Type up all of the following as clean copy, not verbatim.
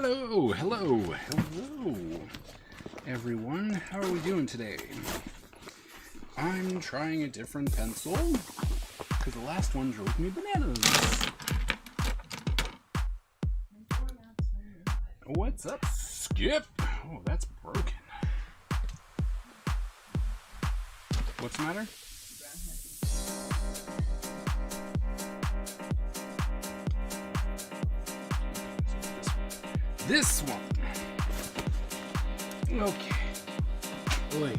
Hello, everyone. How are we doing today? I'm trying a different pencil because the last one drove me bananas. What's up, Skip? Oh, that's broken. What's the matter? This one. Okay. Boy.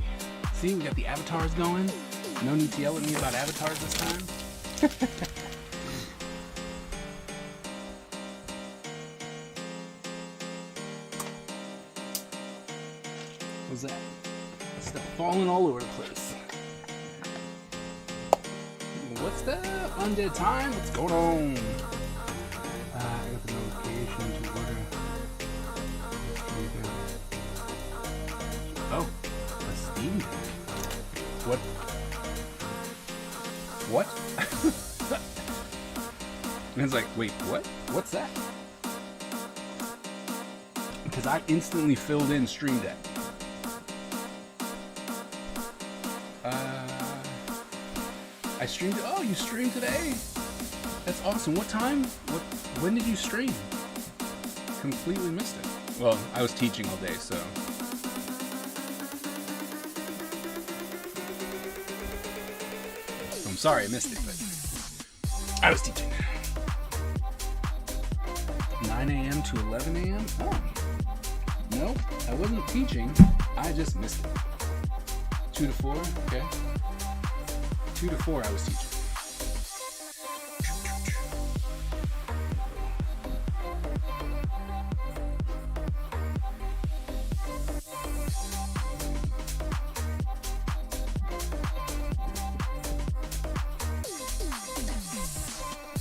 See, we got the avatars going. No need to yell at me about avatars this time. What's that? Stuff falling all over the place. What's that? Undead time? What's going on? I got the notification to order. Oh, a Steam Deck. What? What? And it's like, wait, what? What's that? Because I instantly filled in Stream Deck. I streamed. Oh, you streamed today? That's awesome. What time? When did you stream? Completely missed it. Well, I was teaching all day, so. I'm sorry I missed it, but I was teaching. 9 a.m. to 11 a.m.? Oh. Nope, I wasn't teaching. I just missed it. 2 to 4, okay. 2 to 4 I was teaching.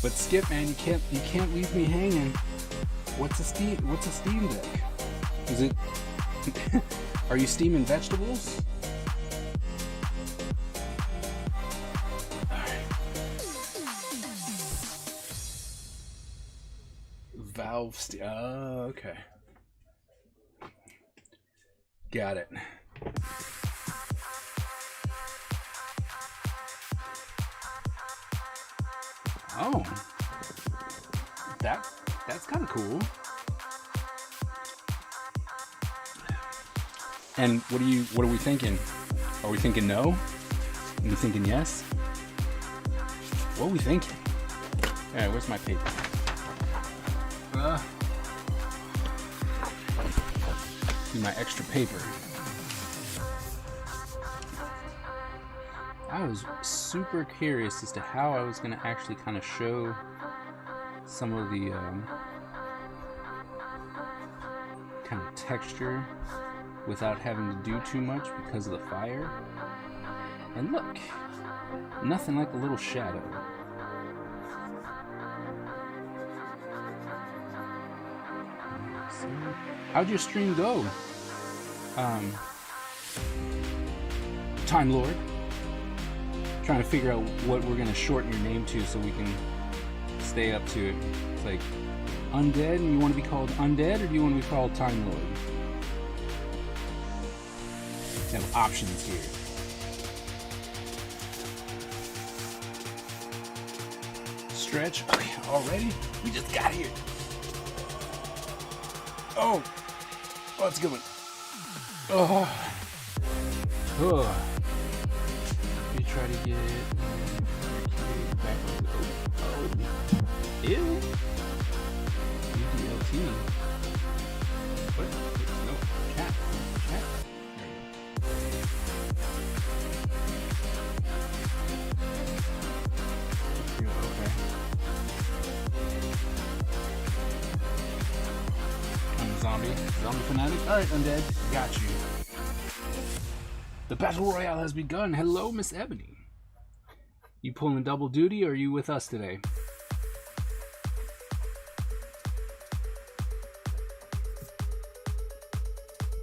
But Skip, man, you can't leave me hanging. What's a Steam Deck? Is it? Are you steaming vegetables? Valve Steam. Oh, okay. Got it. Oh, that's kind of cool. And what are we thinking? Are we thinking no? Are we thinking yes? What are we thinking? All right, where's my paper? Need my extra paper. I was super curious as to how I was going to actually kind of show some of the kind of texture without having to do too much because of the fire. And look, nothing like a little shadow. How'd your stream go? Time Lord. Trying to figure out what we're going to shorten your name to so we can stay up to it. It's like, Undead, and you want to be called Undead, or do you want to be called Time Lord? We have options here. Stretch. Okay, already? We just got here. Oh, that's a good one. Oh. Try to get back on the ew. UDLT. What? No. Chat. Okay. I'm a zombie fanatic. Alright, Undead. Got you. The Battle Royale has begun. Hello, Miss Ebony. You pulling double duty, or are you with us today?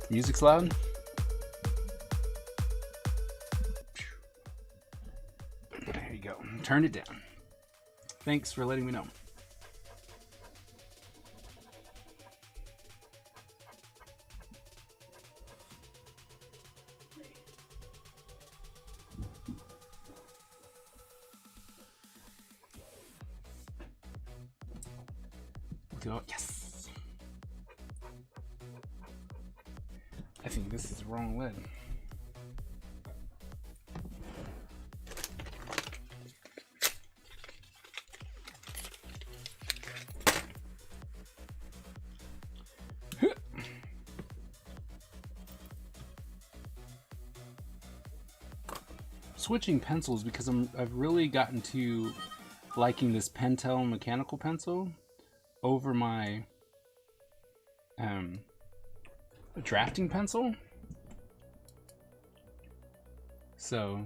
Music's loud? There you go. Turn it down. Thanks for letting me know. go. Yes. I think this is the wrong lead. Switching pencils because I've really gotten to liking this Pentel mechanical pencil over my drafting pencil. So,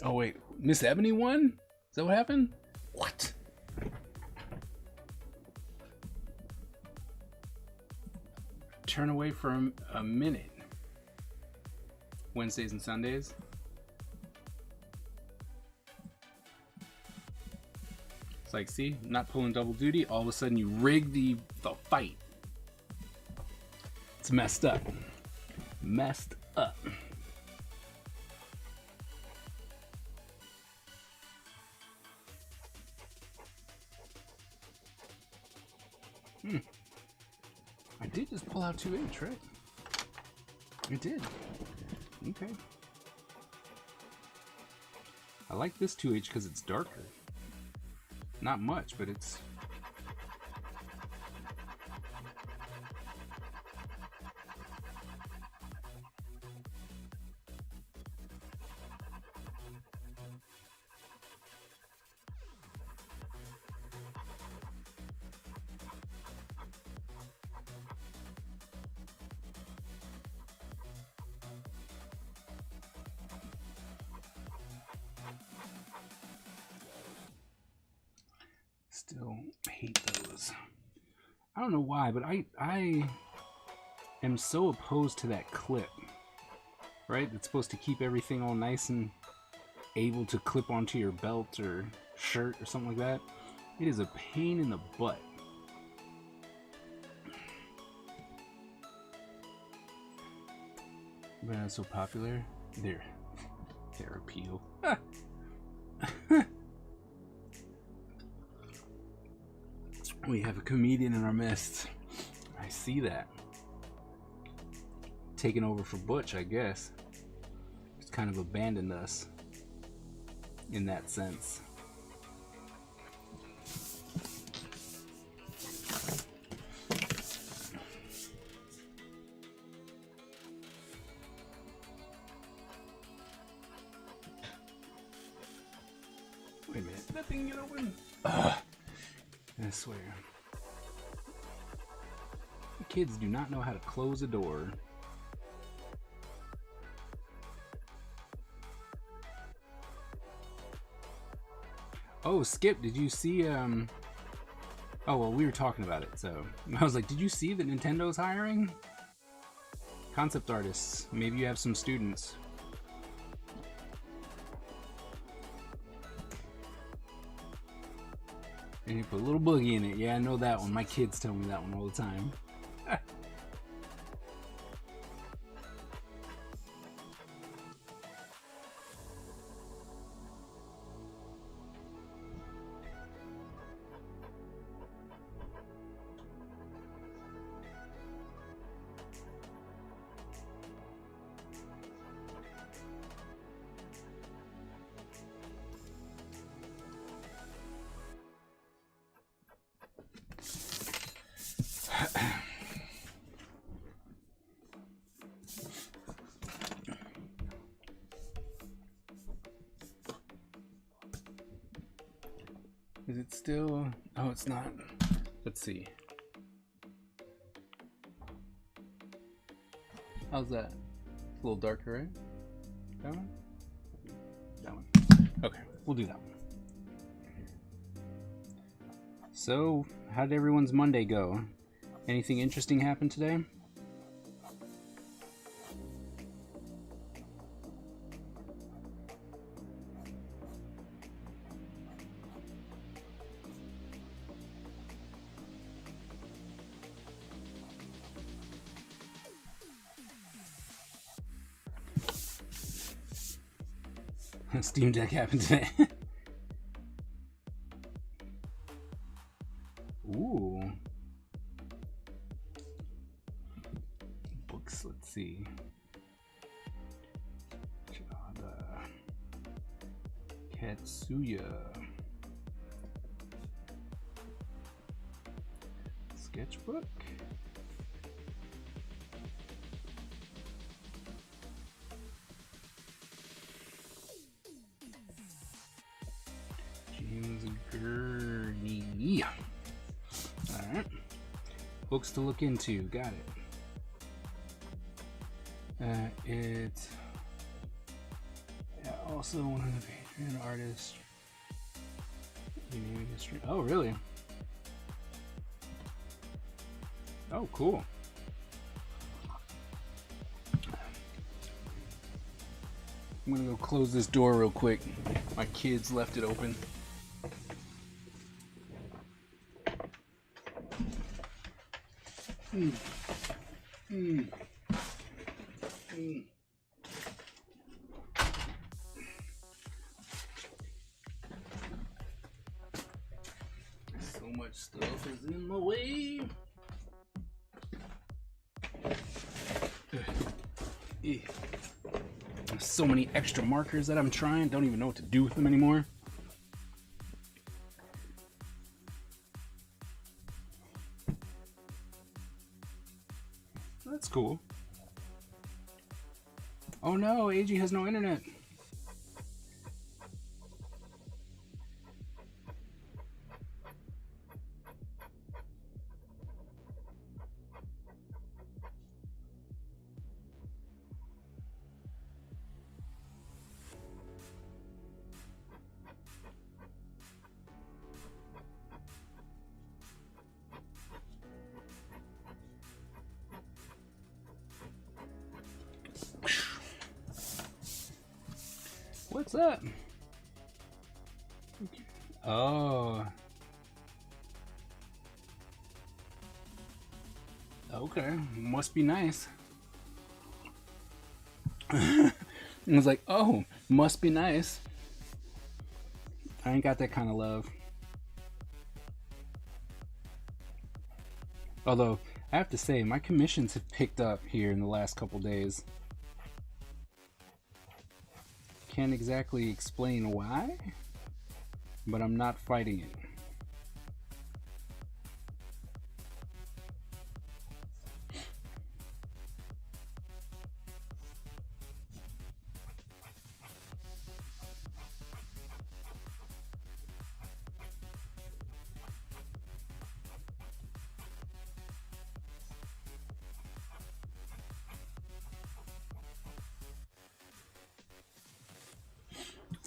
oh wait, Miss Ebony won? Is that what happened? What? Turn away for a minute. Wednesdays and Sundays. It's like, see, not pulling double duty. All of a sudden, you rig the fight. It's messed up. Messed up. I did just pull out 2H, right? I did. Okay. I like this 2H because it's darker. Not much, but it's... Still hate those. I don't know why, but I am so opposed to that clip. Right? It's supposed to keep everything all nice and able to clip onto your belt or shirt or something like that. It is a pain in the butt. But it's so popular. Their appeal. We have a comedian in our midst. I see that. Taking over for Butch, I guess. Just kind of abandoned us in that sense. Wait a minute, did that thing get open? I swear. Kids do not know how to close a door. Oh, Skip, did you see, oh, well, we were talking about it, so I was like, did you see that Nintendo's hiring concept artists? Maybe you have some students. And you put a little boogie in it. Yeah, I know that one. My kids tell me that one all the time. Is it still? Oh, it's not. Let's see. How's that? It's a little darker, right? That one? That one. Okay, we'll do that one. So, how did everyone's Monday go? Anything interesting happen today? Steam Deck happened today. X. Let's see. Katsuya. Sketchbook. James Gurney. Alright. Books to look into. Got it. It's also one of the Patreon artists. Oh, really? Oh, cool. I'm gonna go close this door real quick. My kids left it open. So much stuff is in my way. So many extra markers that I'm trying. Don't even know what to do with them anymore. That's cool. Oh no, AG has no internet. What's that? Oh. Okay. Must be nice. I was like, oh, must be nice. I ain't got that kind of love. Although, I have to say, my commissions have picked up here in the last couple days. Can't exactly explain why, but I'm not fighting it.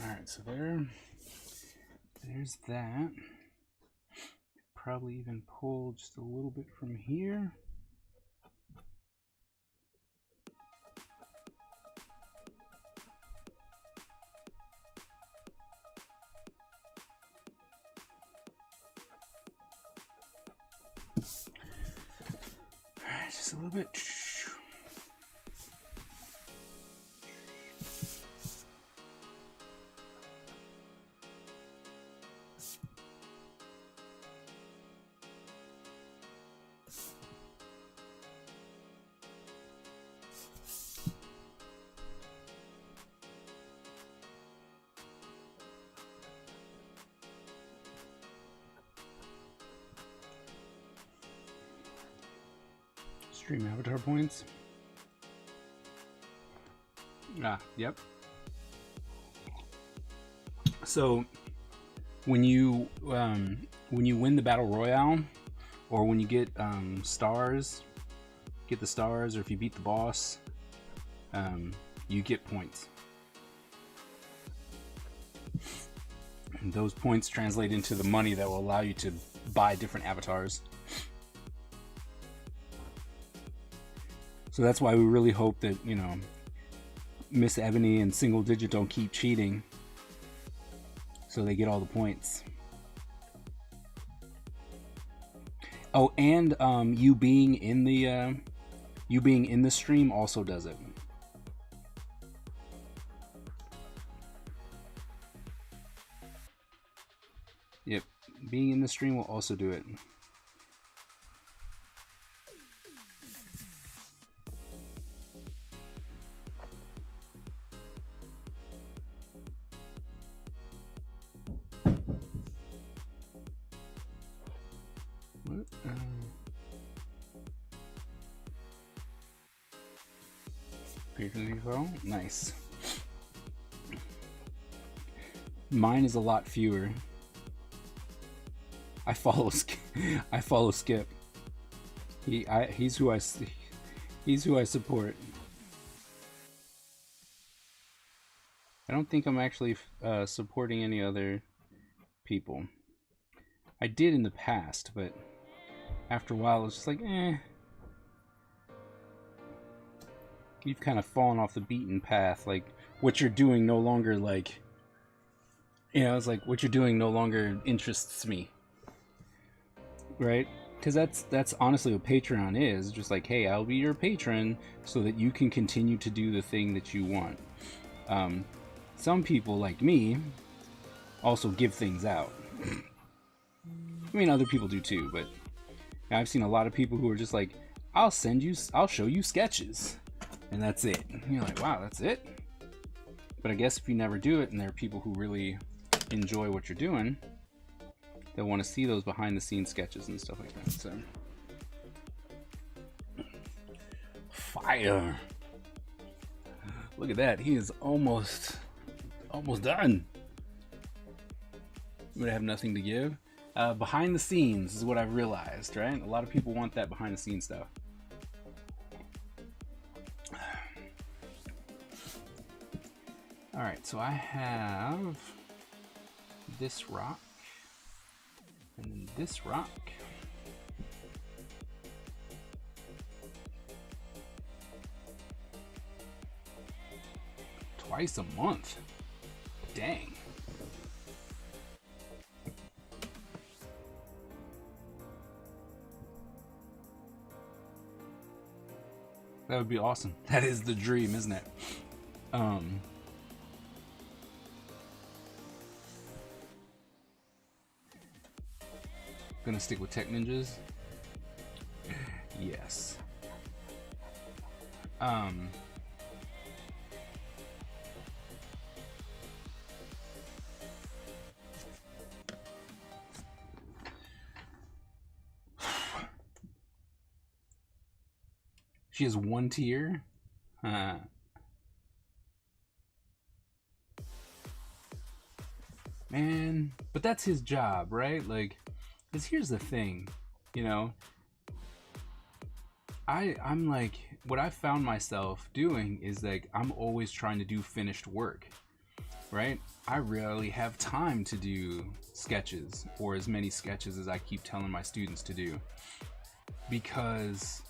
Alright, so there's that. Probably even pull just a little bit from here. Alright, just a little bit. Stream avatar points. Ah, yep. So when you win the battle royale, or when you get stars, get the stars, or if you beat the boss, you get points. And those points translate into the money that will allow you to buy different avatars. So that's why we really hope that, you know, Miss Ebony and Single Digit don't keep cheating, so they get all the points. Oh, and you being in the stream also does it. Yep, being in the stream will also do it. Nice. Mine is a lot fewer. I follow Skip. He's who I support. I don't think I'm actually supporting any other people. I did in the past, but after a while it's just like, you've kind of fallen off the beaten path. Like, what you're doing no longer, like, it's like what you're doing no longer interests me, right? Because that's honestly what Patreon is. Just like, hey, I'll be your patron so that you can continue to do the thing that you want. Some people like me also give things out. I mean, other people do too, but I've seen a lot of people who are just like, I'll show you sketches, and that's it. And you're like, wow, that's it? But I guess if you never do it, and there are people who really enjoy what you're doing, they'll want to see those behind the scenes sketches and stuff like that. So, fire. Look at that. He is almost done. Would have nothing to give. Behind the scenes is what I've realized, right? A lot of people want that behind the scenes stuff. Alright, so I have this rock and this rock. Twice a month. Dang. That would be awesome. That is the dream, isn't it? Gonna stick with Tech Ninjas. Yes. She has one tier. Man, but that's his job, right? Like, because here's the thing, I'm like, what I found myself doing is like, I'm always trying to do finished work, right? I rarely have time to do sketches, or as many sketches as I keep telling my students to do, because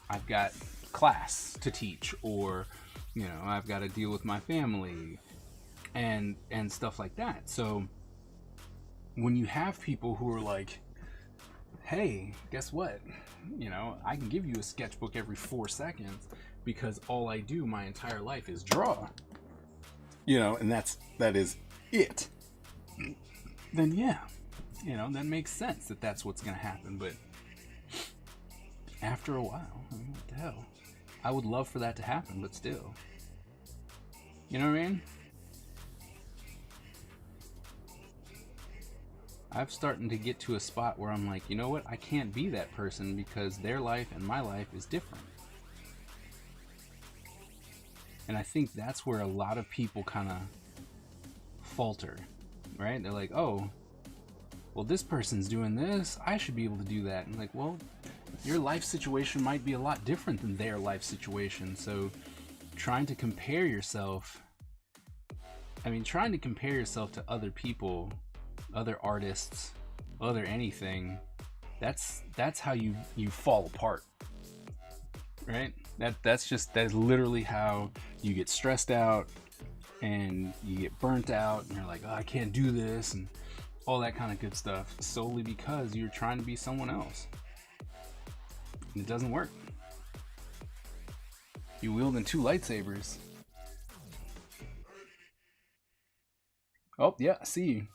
I've got class to teach, or I've got to deal with my family and stuff like that. So when you have people who are like, hey, guess what, I can give you a sketchbook every 4 seconds because all I do my entire life is draw, and that is it, then yeah, that makes sense that that's what's gonna happen. But after a while, I mean, what the hell? I would love for that to happen, but still. You know what I mean? I'm starting to get to a spot where I'm like, you know what? I can't be that person because their life and my life is different. And I think that's where a lot of people kind of falter, right? They're like, oh, well, this person's doing this, I should be able to do that. And like, well, your life situation might be a lot different than their life situation. So trying to compare yourself to other people, other artists, other anything, that's how you fall apart, right? That's literally how you get stressed out and you get burnt out, and you're like, oh, I can't do this, and all that kind of good stuff, solely because you're trying to be someone else. And it doesn't work. You wielding 2 lightsabers. Oh yeah, I see you.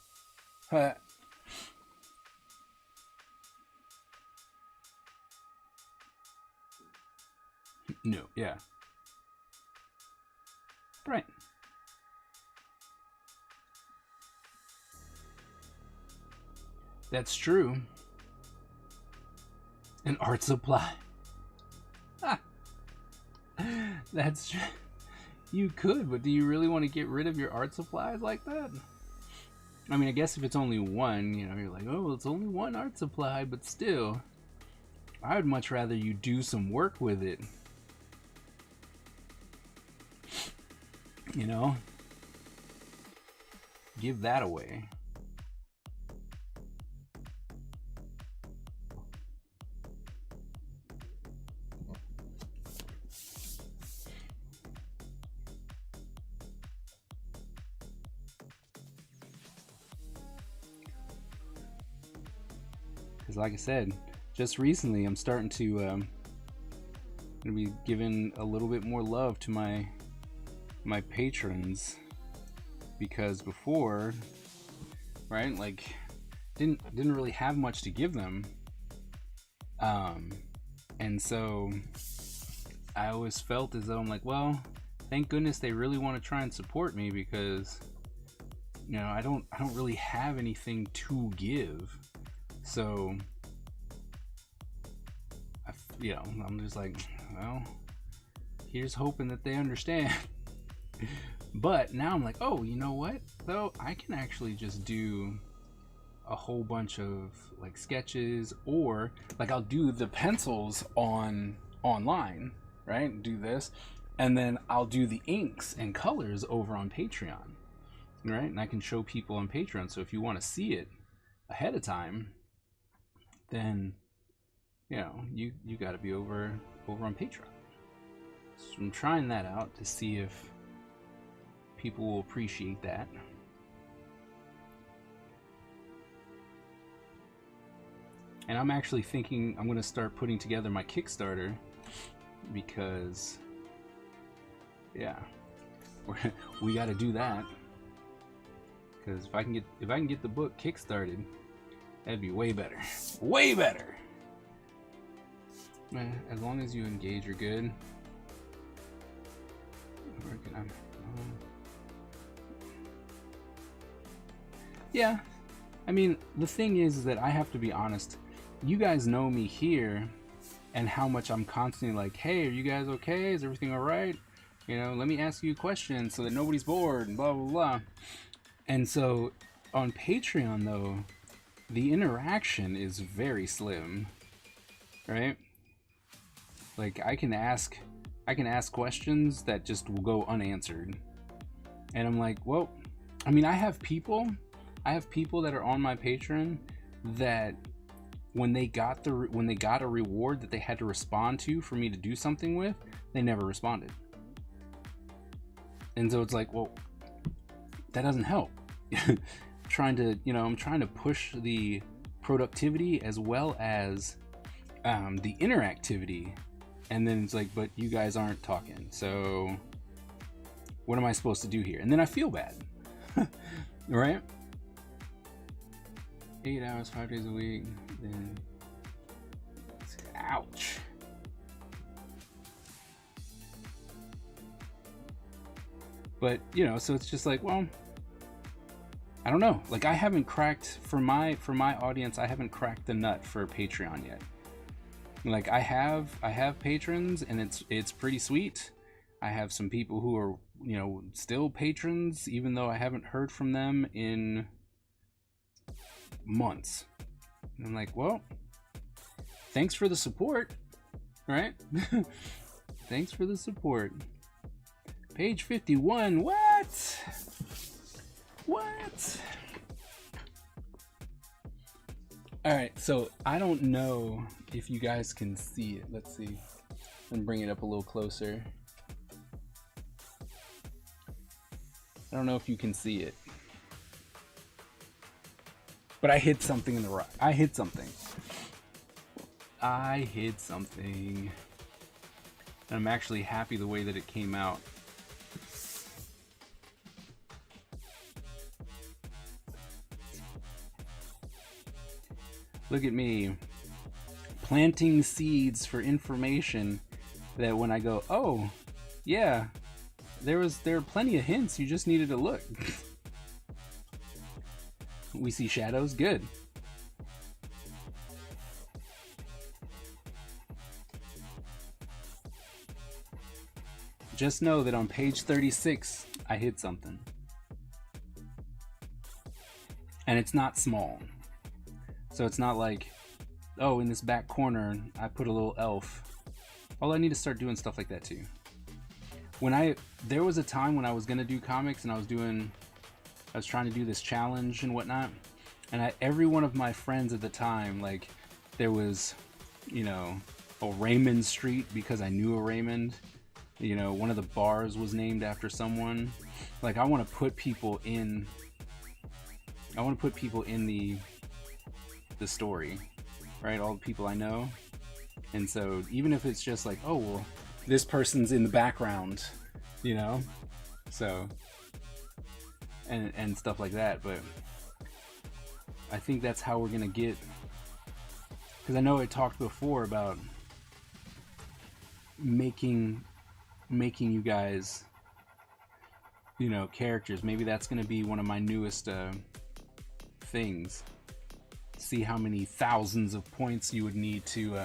No, yeah. Right. That's true. An art supply. Ah. That's true. You could, but do you really want to get rid of your art supplies like that? I mean, I guess if it's only one, you know, you're like, oh, it's only one art supply, but still, I would much rather you do some work with it. You know? Give that away. Because like I said, just recently I'm starting to gonna be giving a little bit more love to my patrons, because before, right, like didn't really have much to give them, and so I always felt as though I'm like, well, thank goodness they really want to try and support me, because you know I don't really have anything to give. So you know, I'm just like, well, here's hoping that they understand. But now I'm like, oh, you know what though, I can actually just do a whole bunch of like sketches, or like I'll do the pencils online, right, do this, and then I'll do the inks and colors over on Patreon, right, and I can show people on Patreon. So if you want to see it ahead of time, then you know you got to be over on Patreon. So I'm trying that out to see if people will appreciate that. And I'm actually thinking I'm going to start putting together my Kickstarter, because yeah, we got to do that, because if I can get the book kickstarted, that'd be way better. Way better. As long as you engage, you're good. Yeah, I mean, the thing is that I have to be honest. You guys know me here, and how much I'm constantly like, hey, are you guys okay? Is everything all right? You know, let me ask you questions so that nobody's bored, and blah blah blah. And so on Patreon though, the interaction is very slim, right? Like I can ask questions that just will go unanswered, and I'm like, well, I mean, I have people that are on my Patreon that when they got a reward that they had to respond to for me to do something with, they never responded. And so it's like, well, that doesn't help. I'm trying to push the productivity as well as the interactivity, and then it's like, but you guys aren't talking, so what am I supposed to do here? And then I feel bad. Right? 8 hours, 5 days a week, then ouch. But you know, so it's just like, well, I don't know. Like I haven't cracked for my audience, I haven't cracked the nut for Patreon yet. Like I have patrons, and it's pretty sweet. I have some people who are, you know, still patrons, even though I haven't heard from them in months. And I'm like, well, thanks for the support, right? Thanks for the support. Page 51, what? Alright, so I don't know if you guys can see it. Let's see. Let me bring it up a little closer. I don't know if you can see it. But I hit something in the rock. I hit something. And I'm actually happy the way that it came out. Look at me planting seeds for information that when I go, oh, yeah, there are plenty of hints, you just needed to look. We see shadows, good. just know that on page 36, I hid something. And it's not small. So it's not like, oh, in this back corner, I put a little elf. Although I need to start doing stuff like that too. There was a time when I was gonna do comics and I was trying to do this challenge and whatnot. And every one of my friends at the time, like, there was, you know, a Raymond Street because I knew a Raymond. You know, one of the bars was named after someone. Like, I want to put people in the story, right? All the people I know. And so even if it's just like, oh, well, this person's in the background, you know, so and stuff like that. But I think that's how we're gonna get, because I know I talked before about making you guys, you know, characters. Maybe that's gonna be one of my newest things. See how many thousands of points you would need to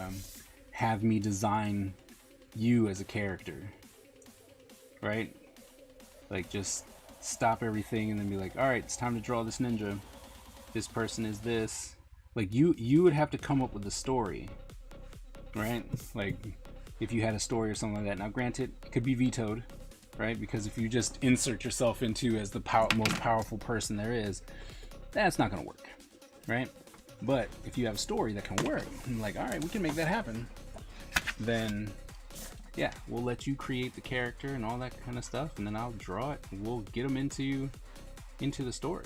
have me design you as a character, right? Like, just stop everything and then be like, all right, it's time to draw this ninja. This person is this. Like, you would have to come up with a story, right? Like, if you had a story or something like that. Now, granted, it could be vetoed, right? Because if you just insert yourself into as the most powerful person there is, that's not gonna work, right? But if you have a story that can work, and like, all right, we can make that happen, then yeah, we'll let you create the character and all that kind of stuff, and then I'll draw it and we'll get them into the story.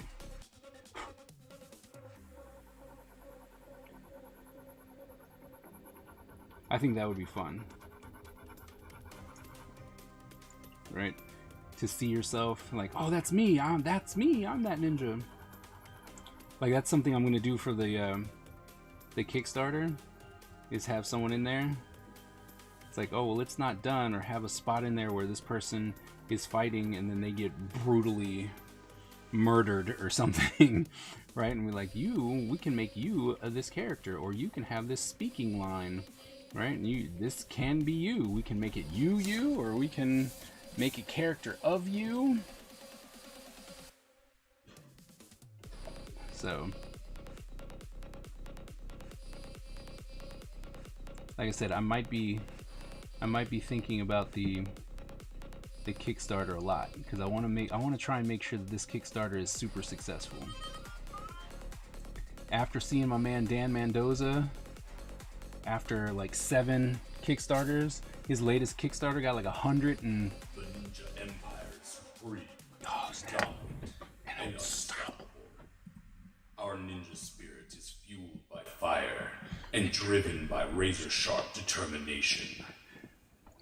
I think that would be fun, right? To see yourself like, oh, that's me, I'm that ninja. Like, that's something I'm gonna do for the Kickstarter, is have someone in there. It's like, oh, well, it's not done, or have a spot in there where this person is fighting and then they get brutally murdered or something, right? And we're like, we can make you this character, or you can have this speaking line, right? And this can be you. We can make it you, or we can make a character of you. So, like I said, I might be thinking about the Kickstarter a lot, because I want to try and make sure that this Kickstarter is super successful. After seeing my man Dan Mendoza, after like 7 Kickstarters, his latest Kickstarter got like 100 and the Ninja Empire's free, dominant, and unstoppable. Our ninja spirit is fueled by fire and driven by razor-sharp determination.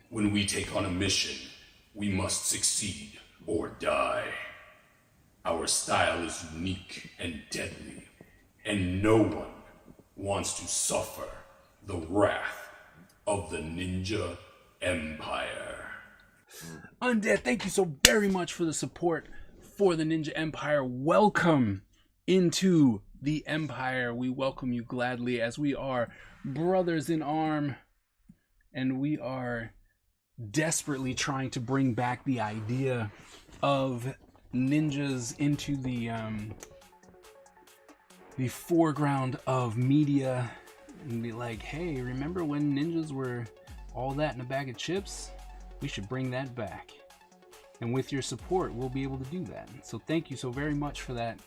When we take on a mission, we must succeed or die. Our style is unique and deadly, and no one wants to suffer the wrath of the Ninja Empire. Undead, thank you so very much for the support for the Ninja Empire. Welcome into the Empire. We welcome you gladly, as we are brothers in arm, and we are desperately trying to bring back the idea of ninjas into the foreground of media, and be like, hey, remember when ninjas were all that in a bag of chips? We should bring that back. And with your support, we'll be able to do that. So thank you so very much for that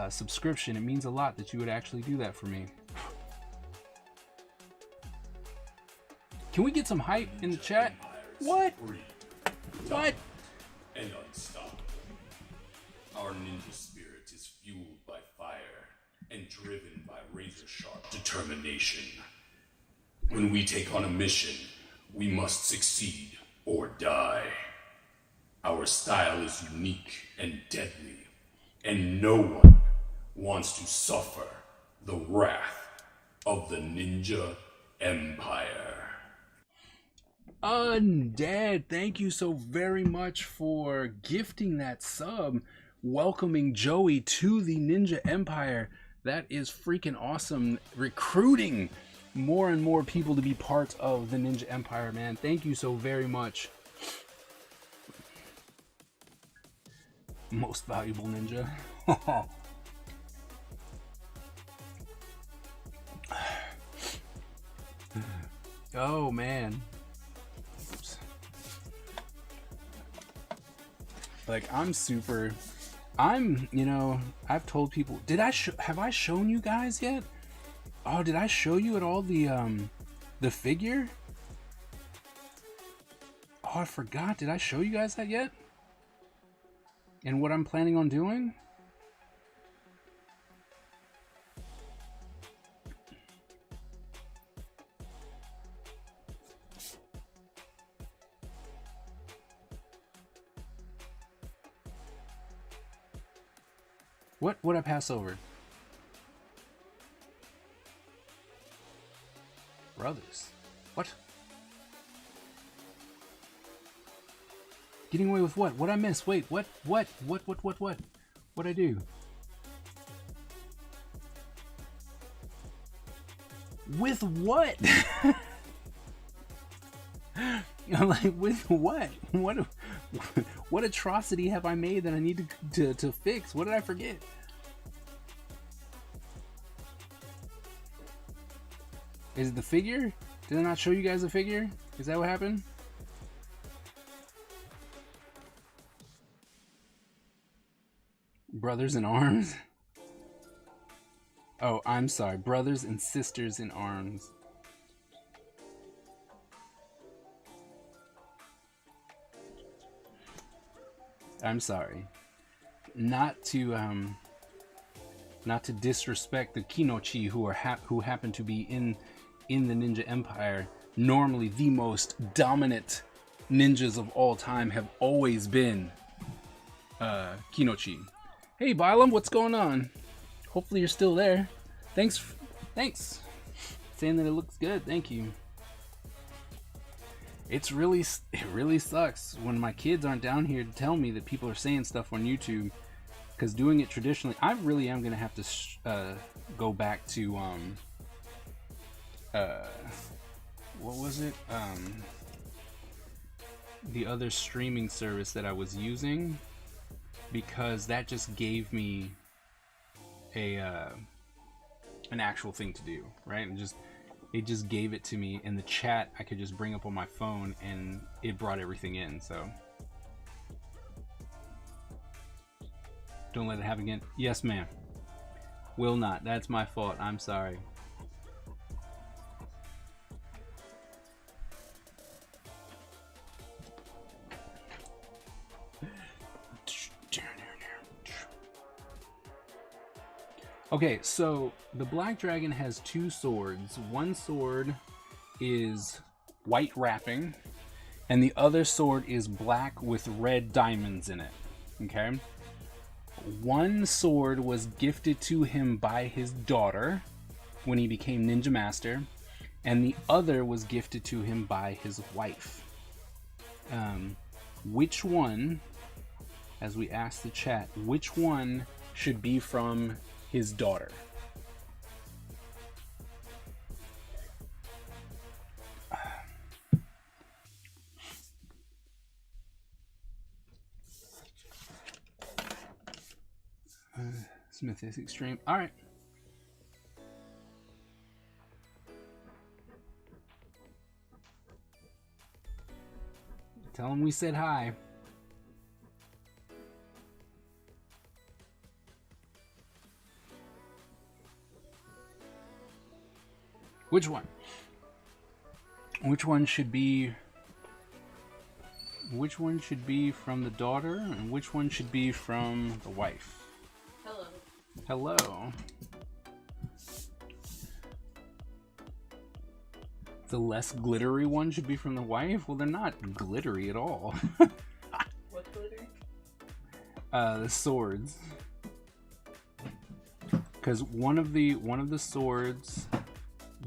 subscription. It means a lot that you would actually do that for me. Can we get some hype in the chat? What? What? And unstoppable. Our ninja spirit is fueled by fire and driven by razor-sharp determination. When we take on a mission, we must succeed or die. Our style is unique and deadly, and no one wants to suffer the wrath of the Ninja Empire. Undead, thank you so very much for gifting that sub, welcoming Joey to the Ninja Empire. That is freaking awesome. Recruiting more and more people to be part of the Ninja Empire, man. Thank you so very much Most valuable ninja. Oh man. Oops. Like you know, I've told people, have I shown you guys yet? Oh, did I show you at all the figure? Oh, I forgot. Did I show you guys that yet? And what I'm planning on doing? What would I pass over? Brothers. What? Getting away with what? What'd I miss? Wait, what? What'd I do? With what? I'm like, with what? What atrocity have I made that I need to fix? What did I forget? Is it the figure? Did I not show you guys the figure? Is that what happened? Brothers in arms? Oh, I'm sorry. Brothers and sisters in arms. I'm sorry. Not to disrespect the Kinochi who happen to be in the Ninja Empire. Normally the most dominant ninjas of all time have always been Kinochi. Hey Bylum, what's going on? Hopefully you're still there. Thanks. Saying that it looks good. Thank you. It really sucks when my kids aren't down here to tell me that people are saying stuff on YouTube, because doing it traditionally, I really am gonna have to go back to what was it, the other streaming service that I was using, because that just gave me an actual thing to do, right? And it just gave it to me in the chat. I could just bring up on my phone and it brought everything in. So don't let it happen again. Yes, ma'am. Will not. That's my fault. I'm sorry. Okay, so the Black Dragon has two swords. One sword is white wrapping, and the other sword is black with red diamonds in it. Okay? One sword was gifted to him by his daughter when he became Ninja Master, and the other was gifted to him by his wife. Which one, as we ask the chat, which one should be from his daughter? Smith is extreme. All right. Tell him we said hi. Which one? Which one should be from the daughter, and which one should be from the wife? Hello. The less glittery one should be from the wife? Well, they're not glittery at all. What glitter? The swords. Because one of the swords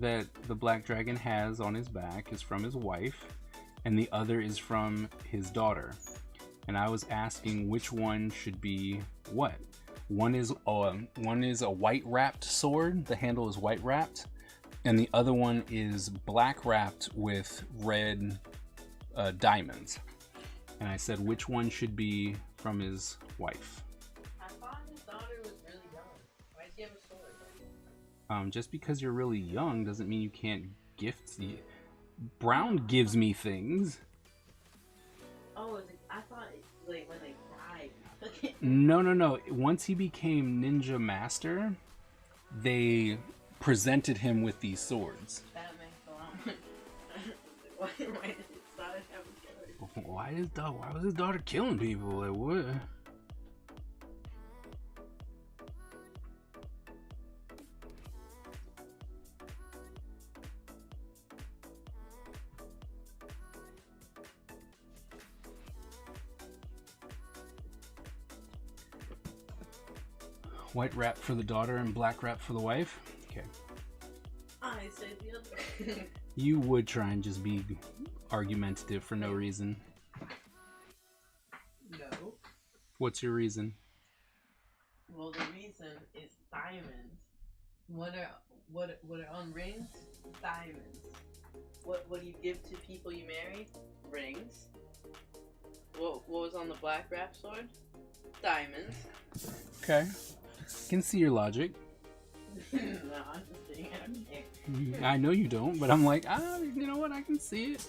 that the Black Dragon has on his back is from his wife, and the other is from his daughter. And I was asking which one should be what. One is a white wrapped sword. The handle is white wrapped, and the other one is black wrapped with red diamonds. And I said which one should be from his wife. I thought his daughter was really young. Why does he have a sword? Just because you're really young doesn't mean you can't gift the. Brown gives me things. Oh, I thought like when they died. No. Once he became Ninja Master, they presented him with these swords. That makes a lot. Why did his daughter have a sword? Why was his daughter killing people? Like what? White wrap for the daughter and black wrap for the wife. Okay. I said the other. You would try and just be argumentative for no reason. No. What's your reason? Well, the reason is diamonds. What are on rings? Diamonds. What do you give to people you marry? Rings. What was on the black wrap sword? Diamonds. Okay. Can see your logic. No, I'm just saying. I know you don't, but I'm like, you know what? I can see it.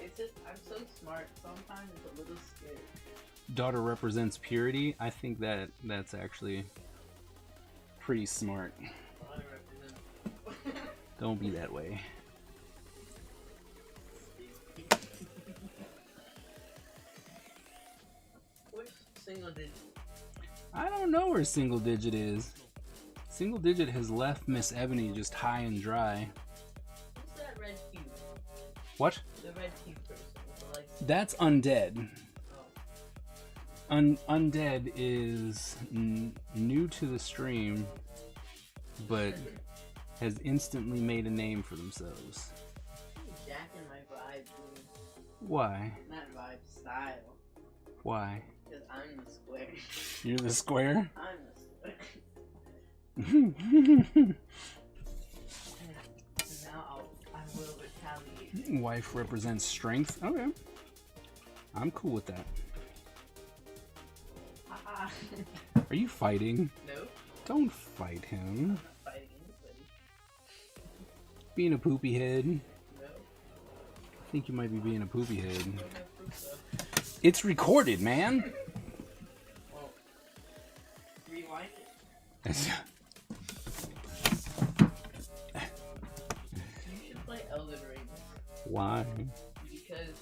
I'm so smart. Sometimes it's a little scary. Daughter represents purity. I think that's actually pretty smart. Daughter represents. Don't be that way. Where's single digit? I don't know where single digit is. Single digit has left Miss Ebony just high and dry. Who's that red cube? What? The red cube person with the legs. That's undead. Oh. Undead is new to the stream, but has instantly made a name for themselves. Jacking my vibe, dude. Why? Not vibe, style. Why? Because I'm the square. You're the square? I'm the square. Now I will retaliate. Wife represents strength. Okay. I'm cool with that. Haha. Are you fighting? No, Don't fight him. I'm not fighting anybody. Being a poopy head. No, I think you might be being a poopy head. don't have proof though. It's recorded, man. Well, rewind it. You should play Elden Ring Why? because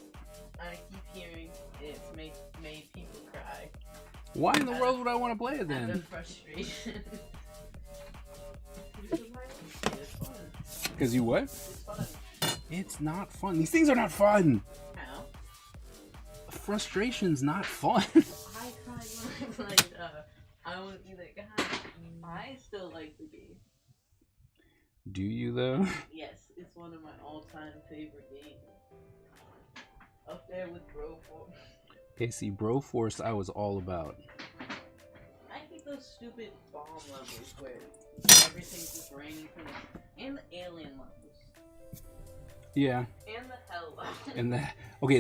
I keep hearing it's made people cry. Why in the world would I want to play it Out of then? frustration. It's fun. Because you what? It's fun. It's not fun. These things are not fun. How? Frustration's not fun. I cried when I played I Want to Be That Guy. I still like the game. Do you though? Yes, it's one of my all-time favorite games. Up there with Broforce. Okay, see, Broforce I was all about. I hate those stupid bomb levels where everything's just raining from the... And the alien levels. Yeah. And the hell level. And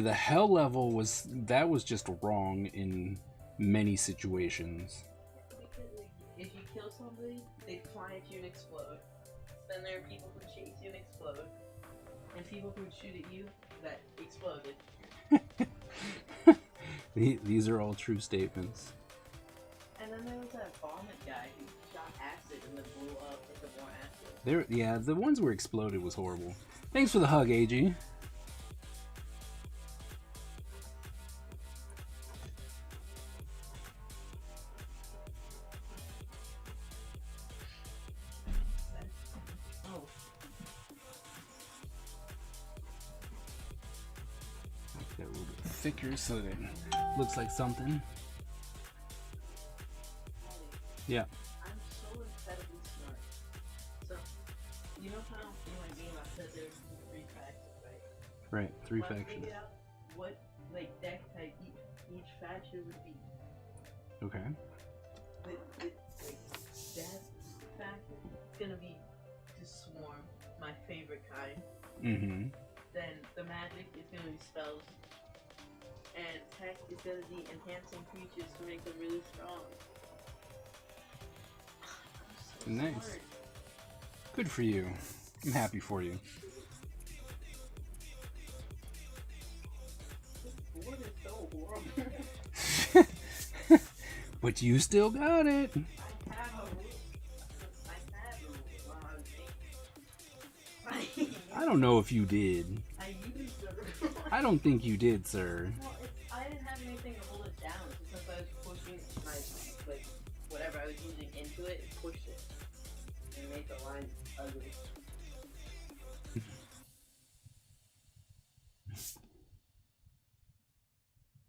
the hell level was just wrong in many situations. Because if you kill somebody, they fly at you and explode. Then there are people who chase you and explode. And people who shoot at you that exploded. These are all true statements. And then there was that vomit guy who shot acid and then blew up with more acid. Yeah, the ones where exploded was horrible. Thanks for the hug, AG. Oh, Make that a little bit thicker so that it looks like something. Yeah. I'm so incredibly smart. So, you know how in my game I said there's 3 factions, right? Right, 3 When I factions. figured out what deck type each faction would be. Okay. That faction is gonna be to swarm, my favorite kind. Mm-hmm. Then the magic is gonna be spells. And tech is going to be enhancing creatures to make them really strong. I'm so Nice. smart. Good for you. I'm happy for you. This board is so horrible. But you still got it. I have rules. I don't know if you did. I used them. I don't think you did, sir. Well, I didn't have anything to hold it down because I was pushing my, like, whatever I was using into it, it pushed it. And made the line ugly.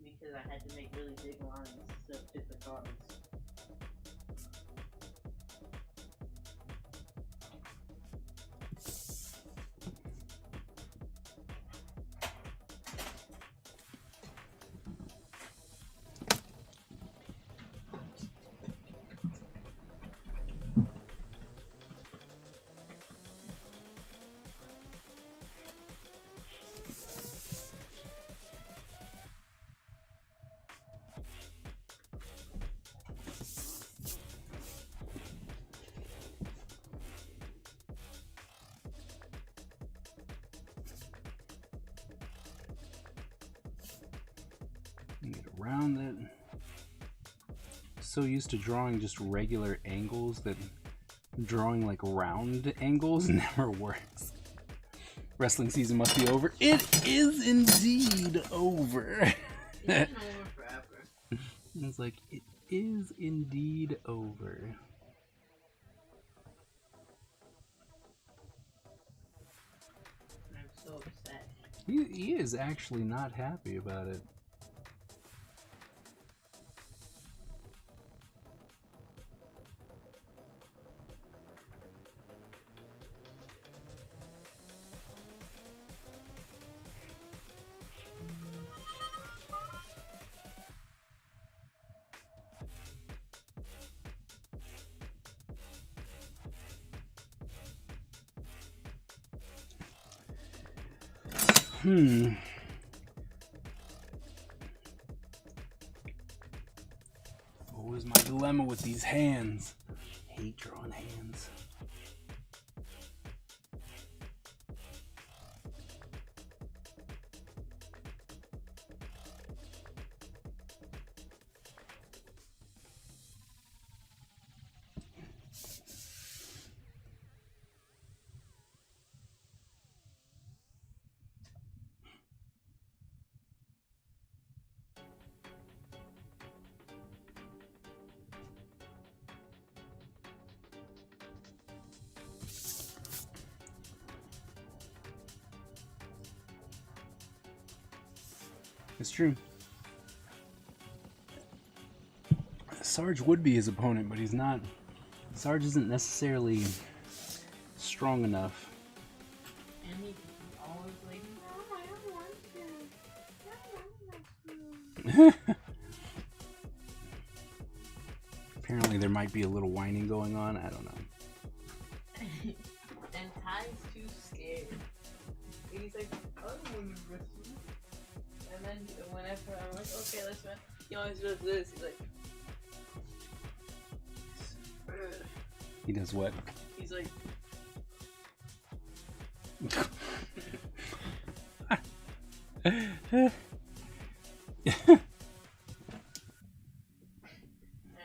Because I had to make really big lines to fit the cards. Get around it. So used to drawing just regular angles that drawing like round angles never works. Wrestling season must be over. It is indeed over. It's been over forever. It's like, it is indeed over. I'm so upset. He is actually not happy about it. What was my dilemma with these hands? I hate drawing hands. It's true. Sarge would be his opponent, but he's not. Sarge isn't necessarily strong enough. And he's always like, no, I don't want to. I don't want to. Apparently there might be a little whining going on. I don't know. And Ty's too scared. And he's like, I don't want to wrestle. And then whenever I'm like, okay, let's run, he always does this. He's like, He does what? he's like, and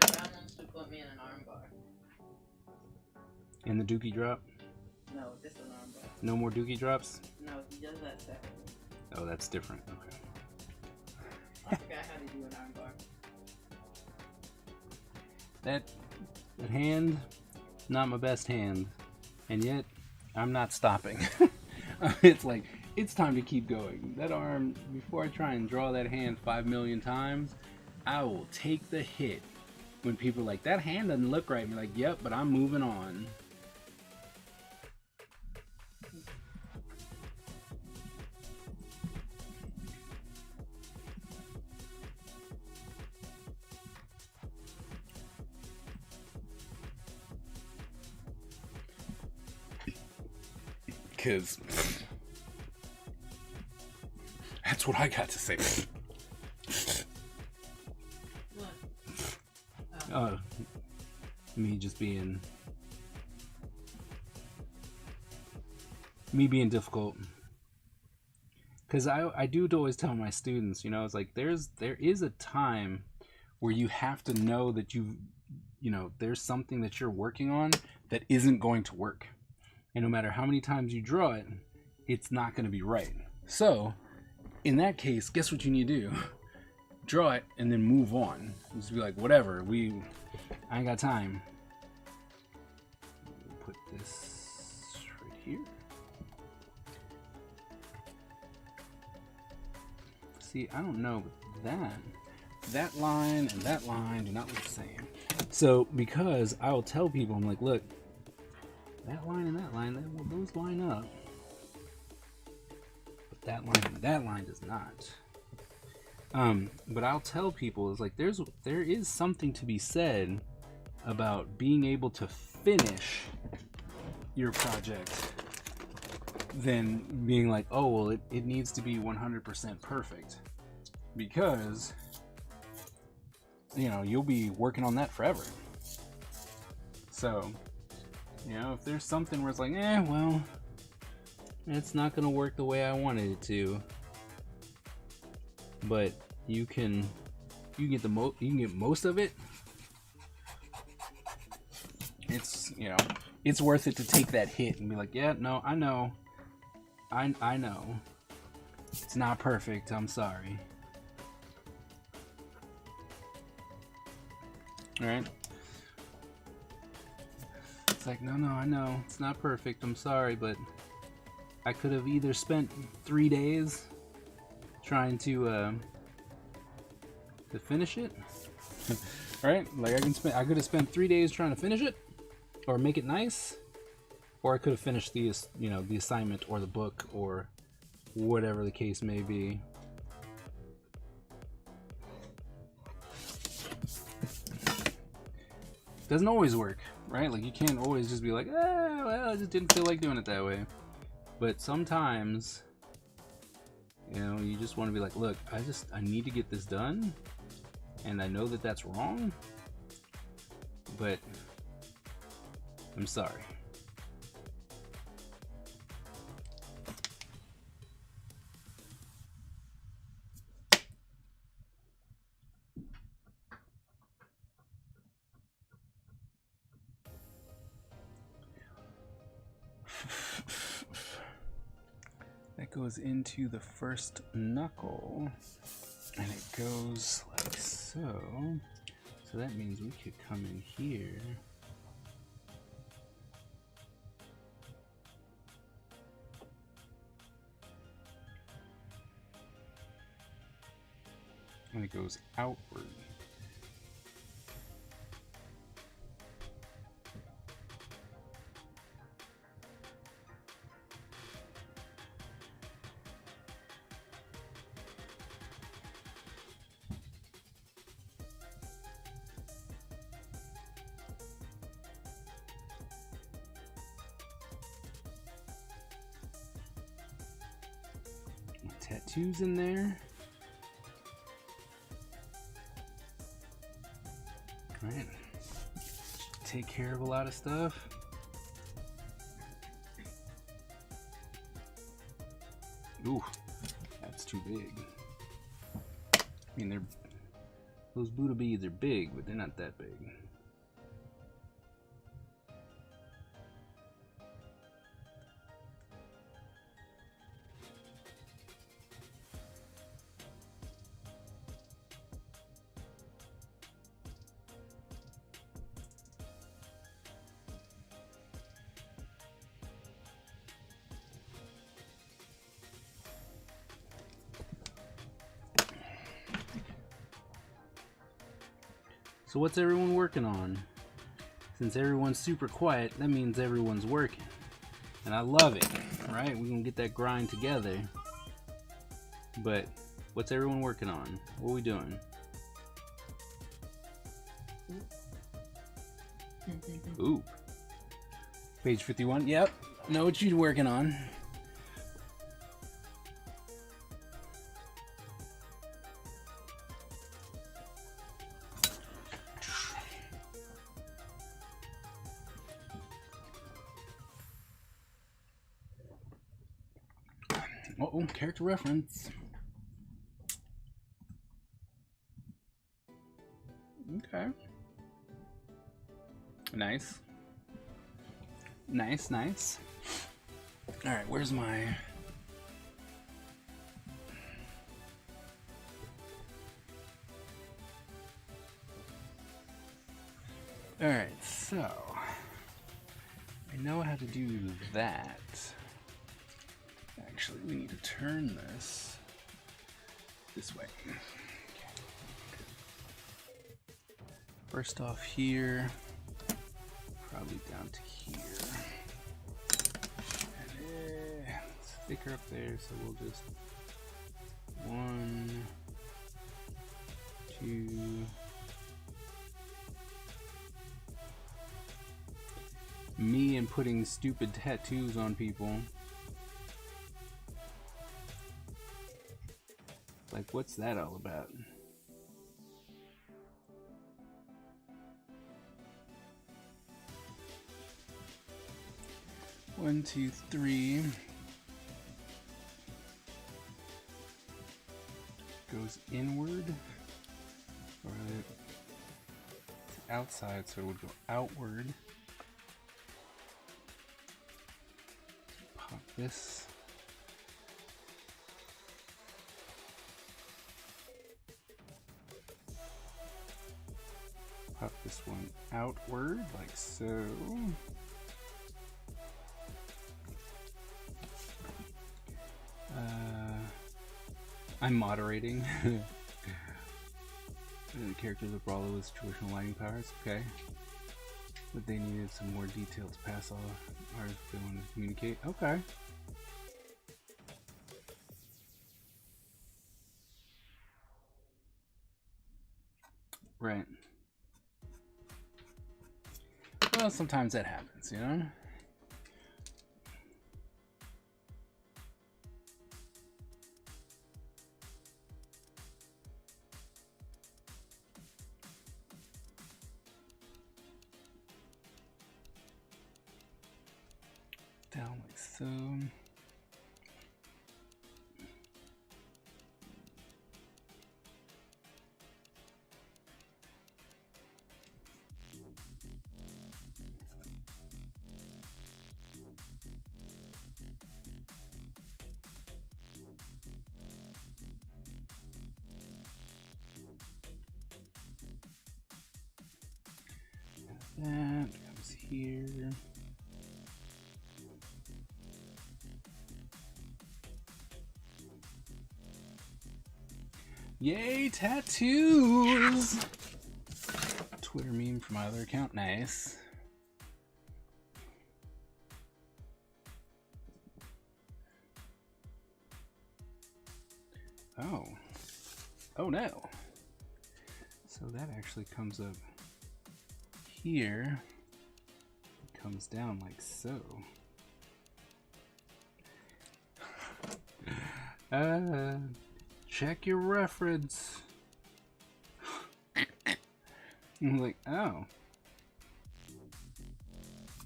Brown wants to put me in an armbar. In the dookie drop? No, just an armbar. No more dookie drops? No, he does that separately. Oh, that's different. Okay. I forgot how to do an armbar. That hand, not my best hand. And yet, I'm not stopping. It's like, it's time to keep going. That arm, before I try and draw that hand 5 million times, I will take the hit. When people are like, that hand doesn't look right, I'm like, yep, but I'm moving on. Because that's what I got to say. me just being difficult. Because I do always tell my students, you know, it's like there is a time where you have to know that you know, there's something that you're working on that isn't going to work. And no matter how many times you draw it, it's not going to be right. So, in that case, guess what you need to do? Draw it and then move on. Just be like, whatever, I ain't got time. Put this right here. See, I don't know, but that line and that line do not look the same. So, because I will tell people, I'm like, look, that line and that line, those line up. But that line and that line does not. But I'll tell people, it's like, there is something to be said about being able to finish your project than being like, oh, well, it needs to be 100% perfect. Because, you know, you'll be working on that forever. So, you know, if there's something where it's like, well, it's not gonna work the way I wanted it to, but you can get most of it. It's, you know, it's worth it to take that hit and be like, yeah, no, I know, I know, it's not perfect. I'm sorry. All right. It's like, no, I know it's not perfect. I'm sorry, but I could have either spent 3 days trying to finish it, right? Like I could have spent 3 days trying to finish it, or make it nice, or I could have finished the assignment or the book or whatever the case may be. Doesn't always work, right? Like you can't always just be like, well, I just didn't feel like doing it that way. But sometimes, you know, you just want to be like, look, I need to get this done, and I know that that's wrong, but I'm sorry. That goes into the first knuckle, and it goes like so. So that means we could come in here. And it goes outward. Tattoos in there. All right. Take care of a lot of stuff. Ooh, that's too big. I mean, those Buddha beads are big, but they're not that big. So what's everyone working on? Since everyone's super quiet, that means everyone's working. And I love it, right? We're gonna get that grind together. But what's everyone working on? What are we doing? Ooh. Page 51, yep. Know what you're working on. Oh, character reference. Okay. Nice. Nice, nice. Alright, where's my... Alright, so... I know how to do that. Actually, we need to turn this way. First off here, probably down to here. And it's thicker up there, so we'll just 1, 2. Me and putting stupid tattoos on people. Like, what's that all about? One, two, three. Goes inward. Or it's outside, so it would go outward. Pop this. Pop this one outward, like so. I'm moderating. The characters with Brawler with situational lighting powers, okay. But they needed some more detail to pass all or if they wanted to communicate. Okay. Right. Well, sometimes that happens, you know? Down like so. That comes here. Yay, tattoos! Twitter meme from my other account, nice. Oh. Oh no. So that actually comes up here. It comes down like so. Check your reference. I'm like, oh.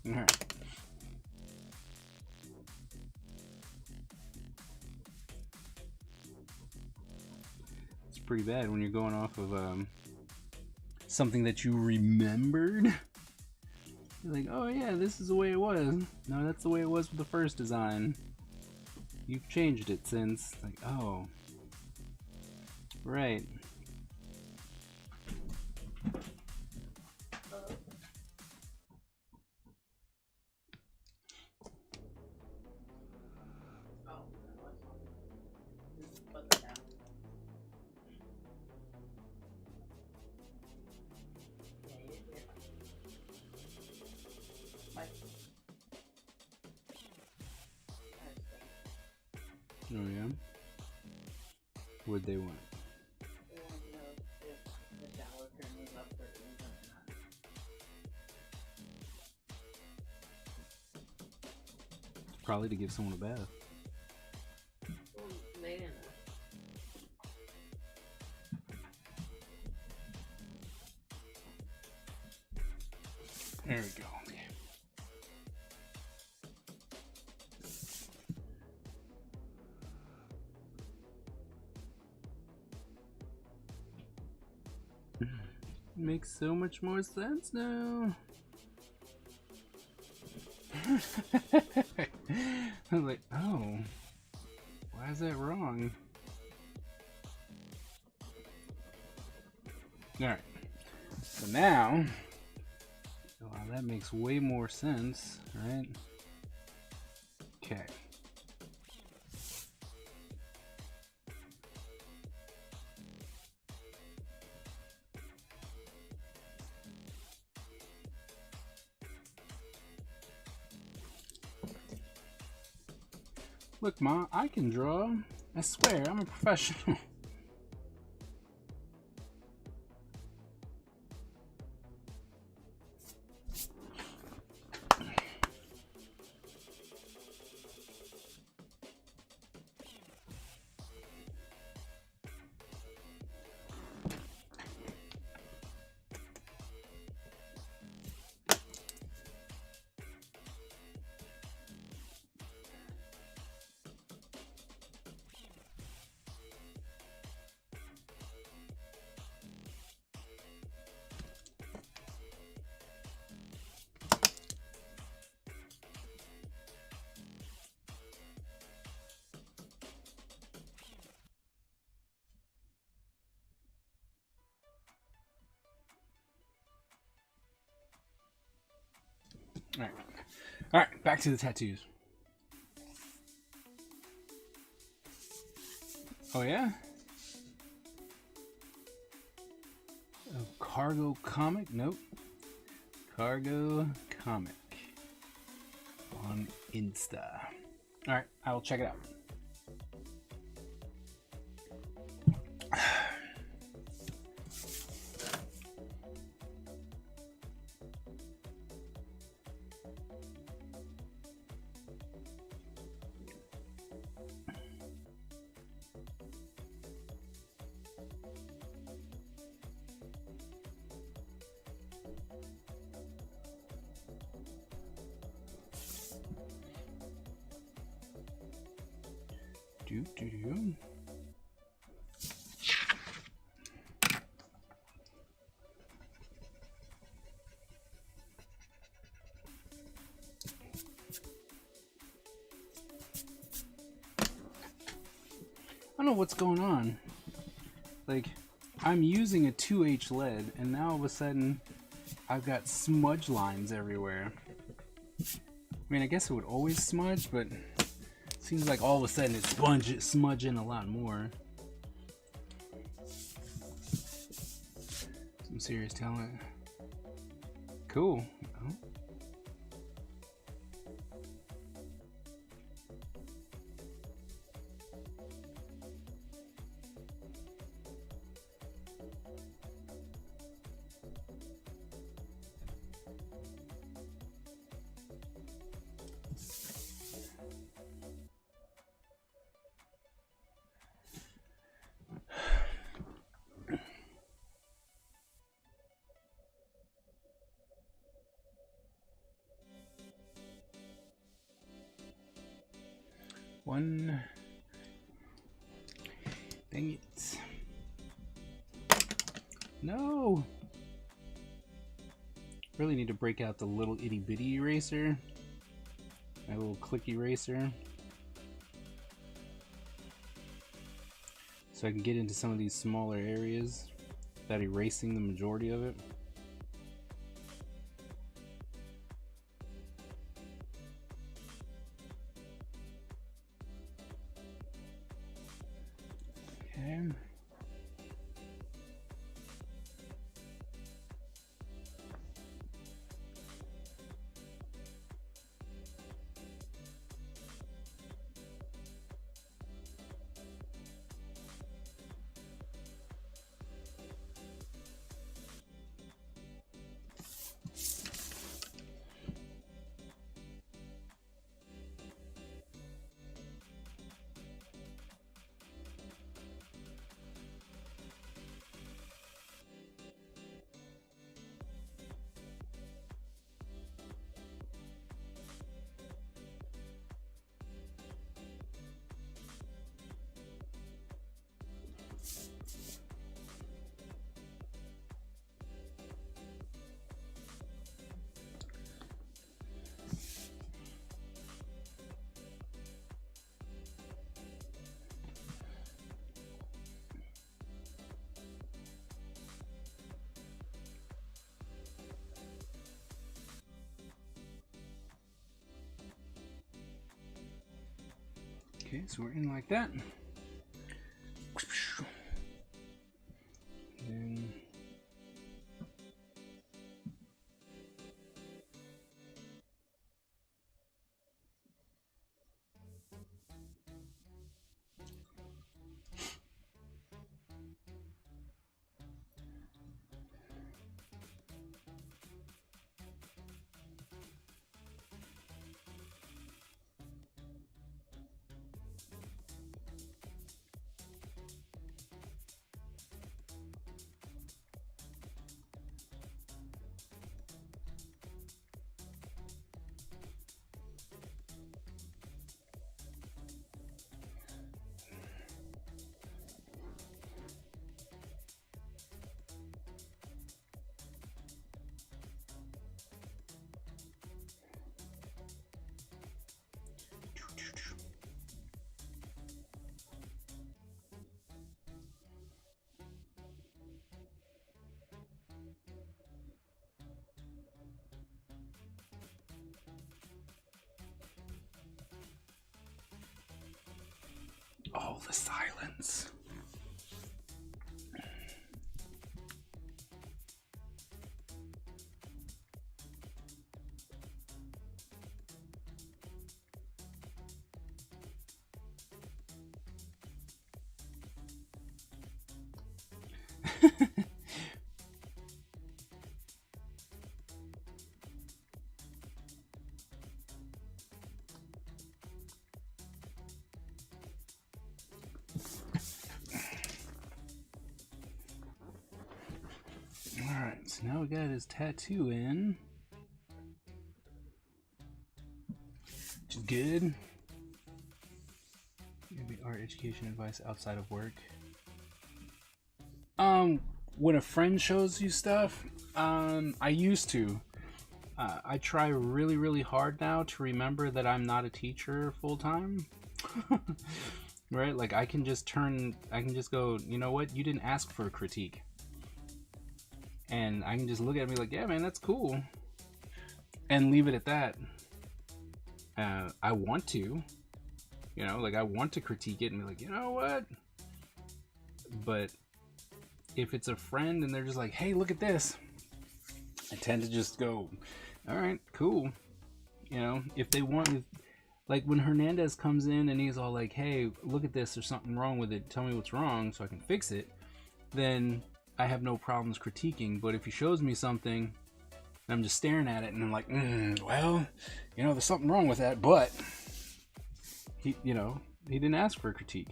Alright. It's pretty bad when you're going off of something that you remembered. You're like, oh yeah, this is the way it was. No, that's the way it was with the first design. You've changed it since. Like, oh. Right. Oh yeah? What'd they want? They want to know if the shower curtain is up for reason or not. Probably to give someone a bath. Well, they didn't know. There we go. Makes so much more sense now. I'm like, oh, why is that wrong? Alright, so now, wow, that makes way more sense, right? Okay. Look, Ma, I can draw. I swear, I'm a professional. Alright, back to the tattoos. Oh yeah? Oh, Cargo Comic? Nope. Cargo Comic on Insta. Alright, I will check it out. Do. I don't know what's going on. Like, I'm using a 2H lead, and now all of a sudden, I've got smudge lines everywhere. I mean, I guess it would always smudge, but it seems like all of a sudden it's smudging a lot more. Some serious talent. Cool. Oh. One. Dang it. No! Really need to break out the little itty bitty eraser. My little click eraser. So I can get into some of these smaller areas without erasing the majority of it. Okay. Okay, so we're in like that. Then all the silence. Alright, so now we got his tattoo in. Which is good. Maybe art education advice outside of work. When a friend shows you stuff, I used to. I try really, really hard now to remember that I'm not a teacher full time. Right? Like I can just go, you know what? You didn't ask for a critique. And I can just look at it and be like, yeah, man, that's cool. And leave it at that. I want to. You know, like I want to critique it and be like, you know what? But if it's a friend and they're just like, hey, look at this. I tend to just go, all right, cool. You know, if they want, like when Hernandez comes in and he's all like, hey, look at this, there's something wrong with it. Tell me what's wrong so I can fix it. Then I have no problems critiquing. But if he shows me something and I'm just staring at it and I'm like, well, you know, there's something wrong with that, but he didn't ask for a critique.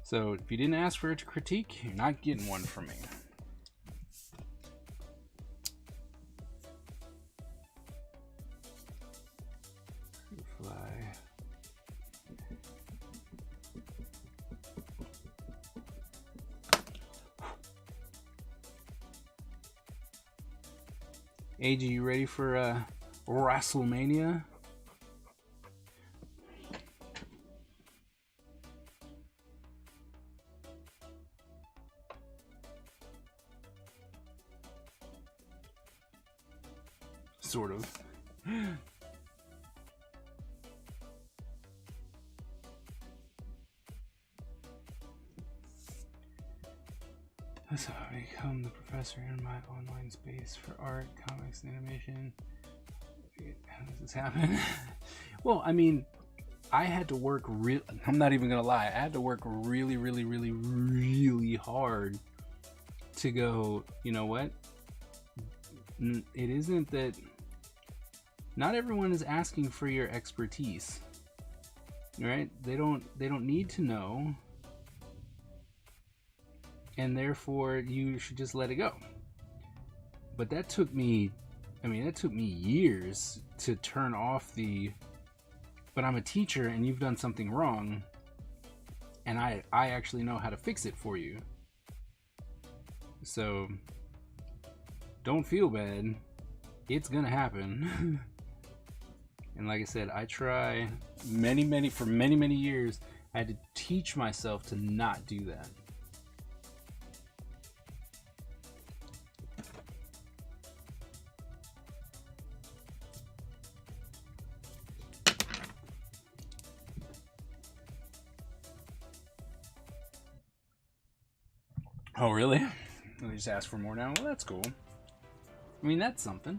So if you didn't ask for a critique, you're not getting one from me. Fly. AG, you ready for WrestleMania? Sort of. That's how I become the professor in my online space for art, comics, and animation. How does this happen? Well, I mean, I had to work I'm not even gonna lie. I had to work really, really, really, really hard to go, you know what? It isn't that not everyone is asking for your expertise, right? They don't need to know, and therefore you should just let it go. But that took me years to turn off but I'm a teacher and you've done something wrong and I actually know how to fix it for you. So don't feel bad. It's gonna happen. And like I said, I try for many years, I had to teach myself to not do that. Oh, really? They just ask for more now? Well, that's cool. I mean, that's something.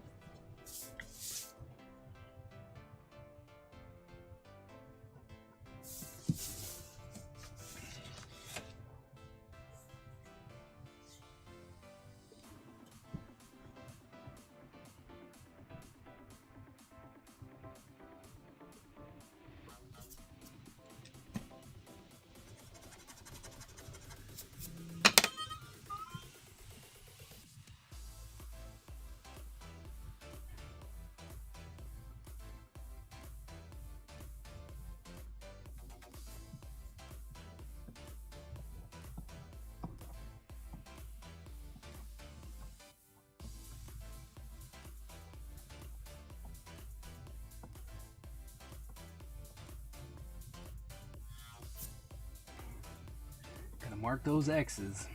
Gotta mark those X's.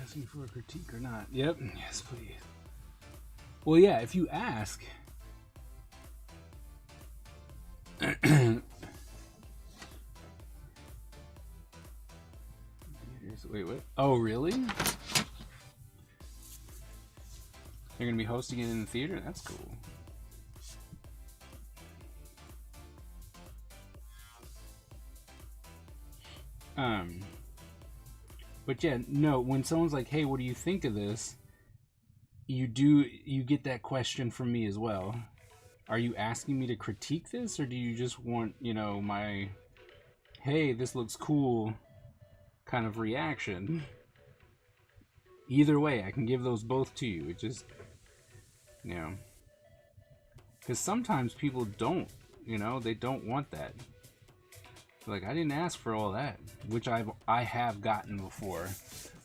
Asking for a critique or not? Yep. Yes, please. Well, yeah, if you ask. Wait, what? Oh, really? They're gonna be hosting it in the theater? That's cool. But yeah, no, when someone's like, hey, what do you think of this? You get that question from me as well. Are you asking me to critique this, or do you just want, my, hey, this looks cool kind of reaction? Either way, I can give those both to you. It just, because sometimes people don't, they don't want that. Like, I didn't ask for all that, which I have gotten before.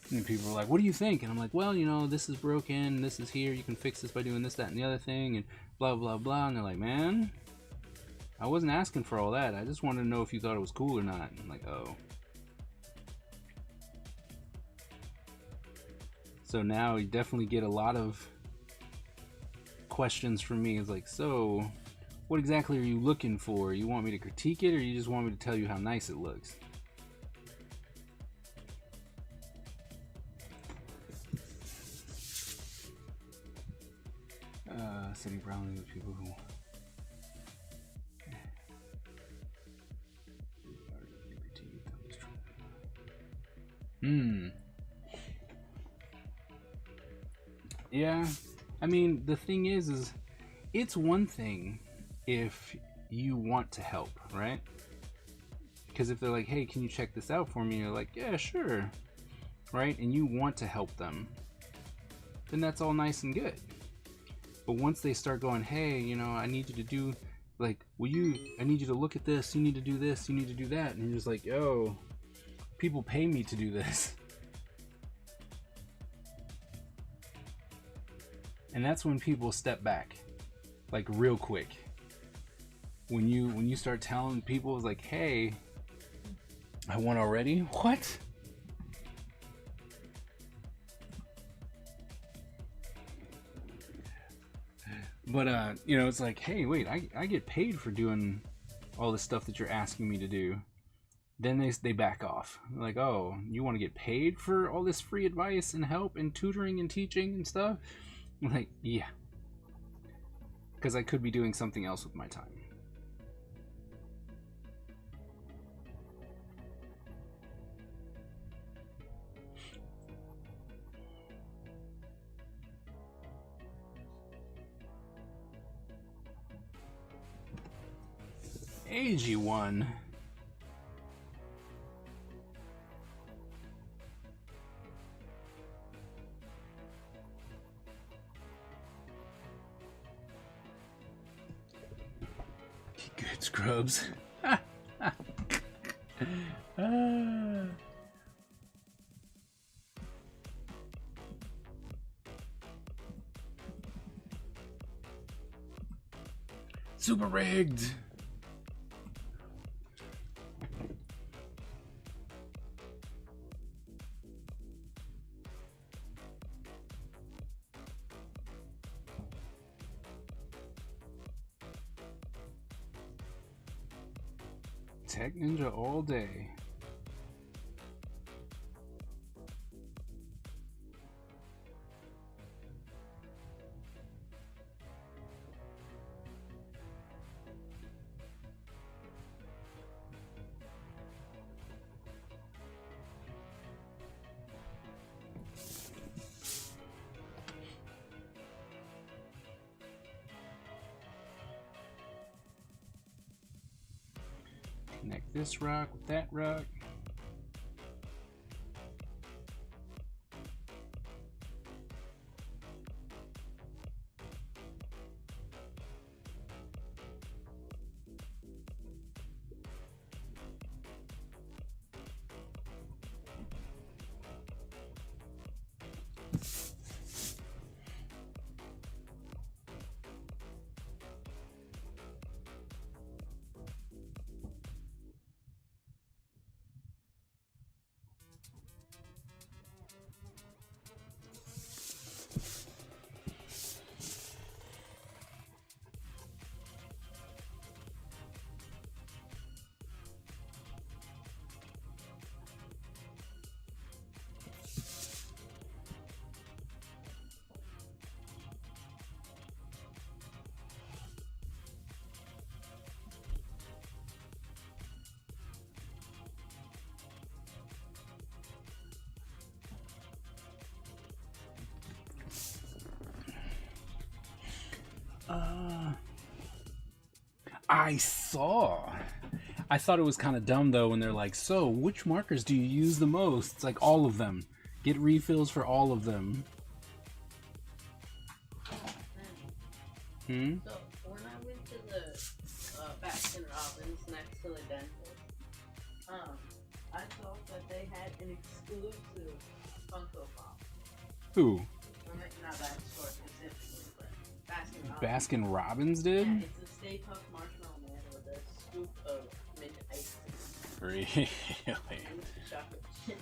And people are like, what do you think? And I'm like, well, this is broken, this is here, you can fix this by doing this, that, and the other thing, and blah, blah, blah. And they're like, man, I wasn't asking for all that. I just wanted to know if you thought it was cool or not. And I'm like, oh. So now you definitely get a lot of questions from me. It's like, so what exactly are you looking for? You want me to critique it, or you just want me to tell you how nice it looks? Sitting proudly with people who Yeah, I mean, the thing is it's one thing if you want to help, right? Because if they're like, hey, can you check this out for me? You're like, yeah, sure, right? And you want to help them, then that's all nice and good. But once they start going, hey, I need you to do, like, I need you to look at this, you need to do this, you need to do that, and you're just like, yo, people pay me to do this. And that's when people step back, like, real quick. When you start telling people, it's like, hey, I won already? What? But, it's like, hey, wait, I get paid for doing all this stuff that you're asking me to do. Then they back off. They're like, oh, you want to get paid for all this free advice and help and tutoring and teaching and stuff? I'm like, yeah. Because I could be doing something else with my time. AG1. Good scrubs. Super rigged. Tech Ninja all day. Connect this rock with that rock. I saw. I thought it was kind of dumb though when they're like, so which markers do you use the most? It's like all of them. Get refills for all of them. So when I went to the Baskin Robbins next to the dentist, I thought that they had an exclusive Funko Pop. Who? Well, not that store specifically, but Baskin Robbins. Baskin Robbins did? Yeah, it's a Stay Puft Marshmallow Man with a scoop of mint ice cream. Really? And with chocolate chips.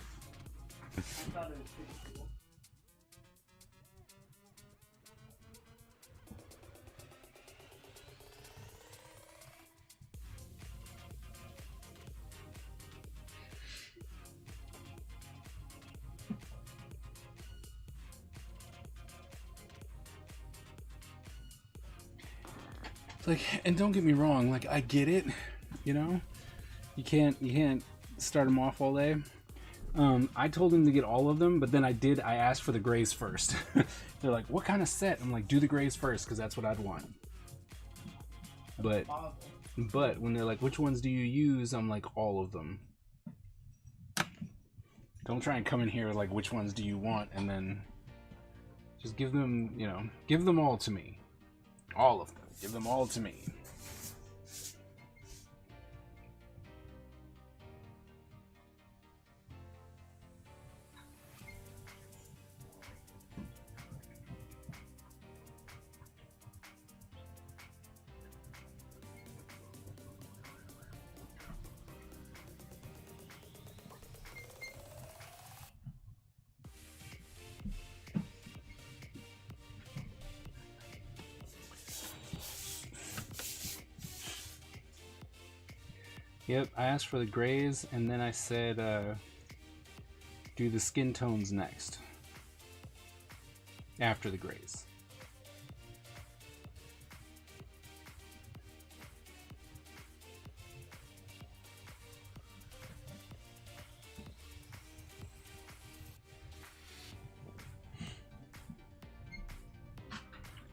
I thought it was pretty cool. Like, and don't get me wrong, like I get it, you know, you can't start them off all day. I told him to get all of them, but then I asked for the grays first. They're like, what kind of set? I'm like, do the grays first, because that's what I'd want. But when they're like, which ones do you use? I'm like, all of them. Don't try and come in here like, which ones do you want? And then just give them, you know, give them all to me. All of them. Give them all to me. Yep, I asked for the grays, and then I said, do the skin tones next. After the grays.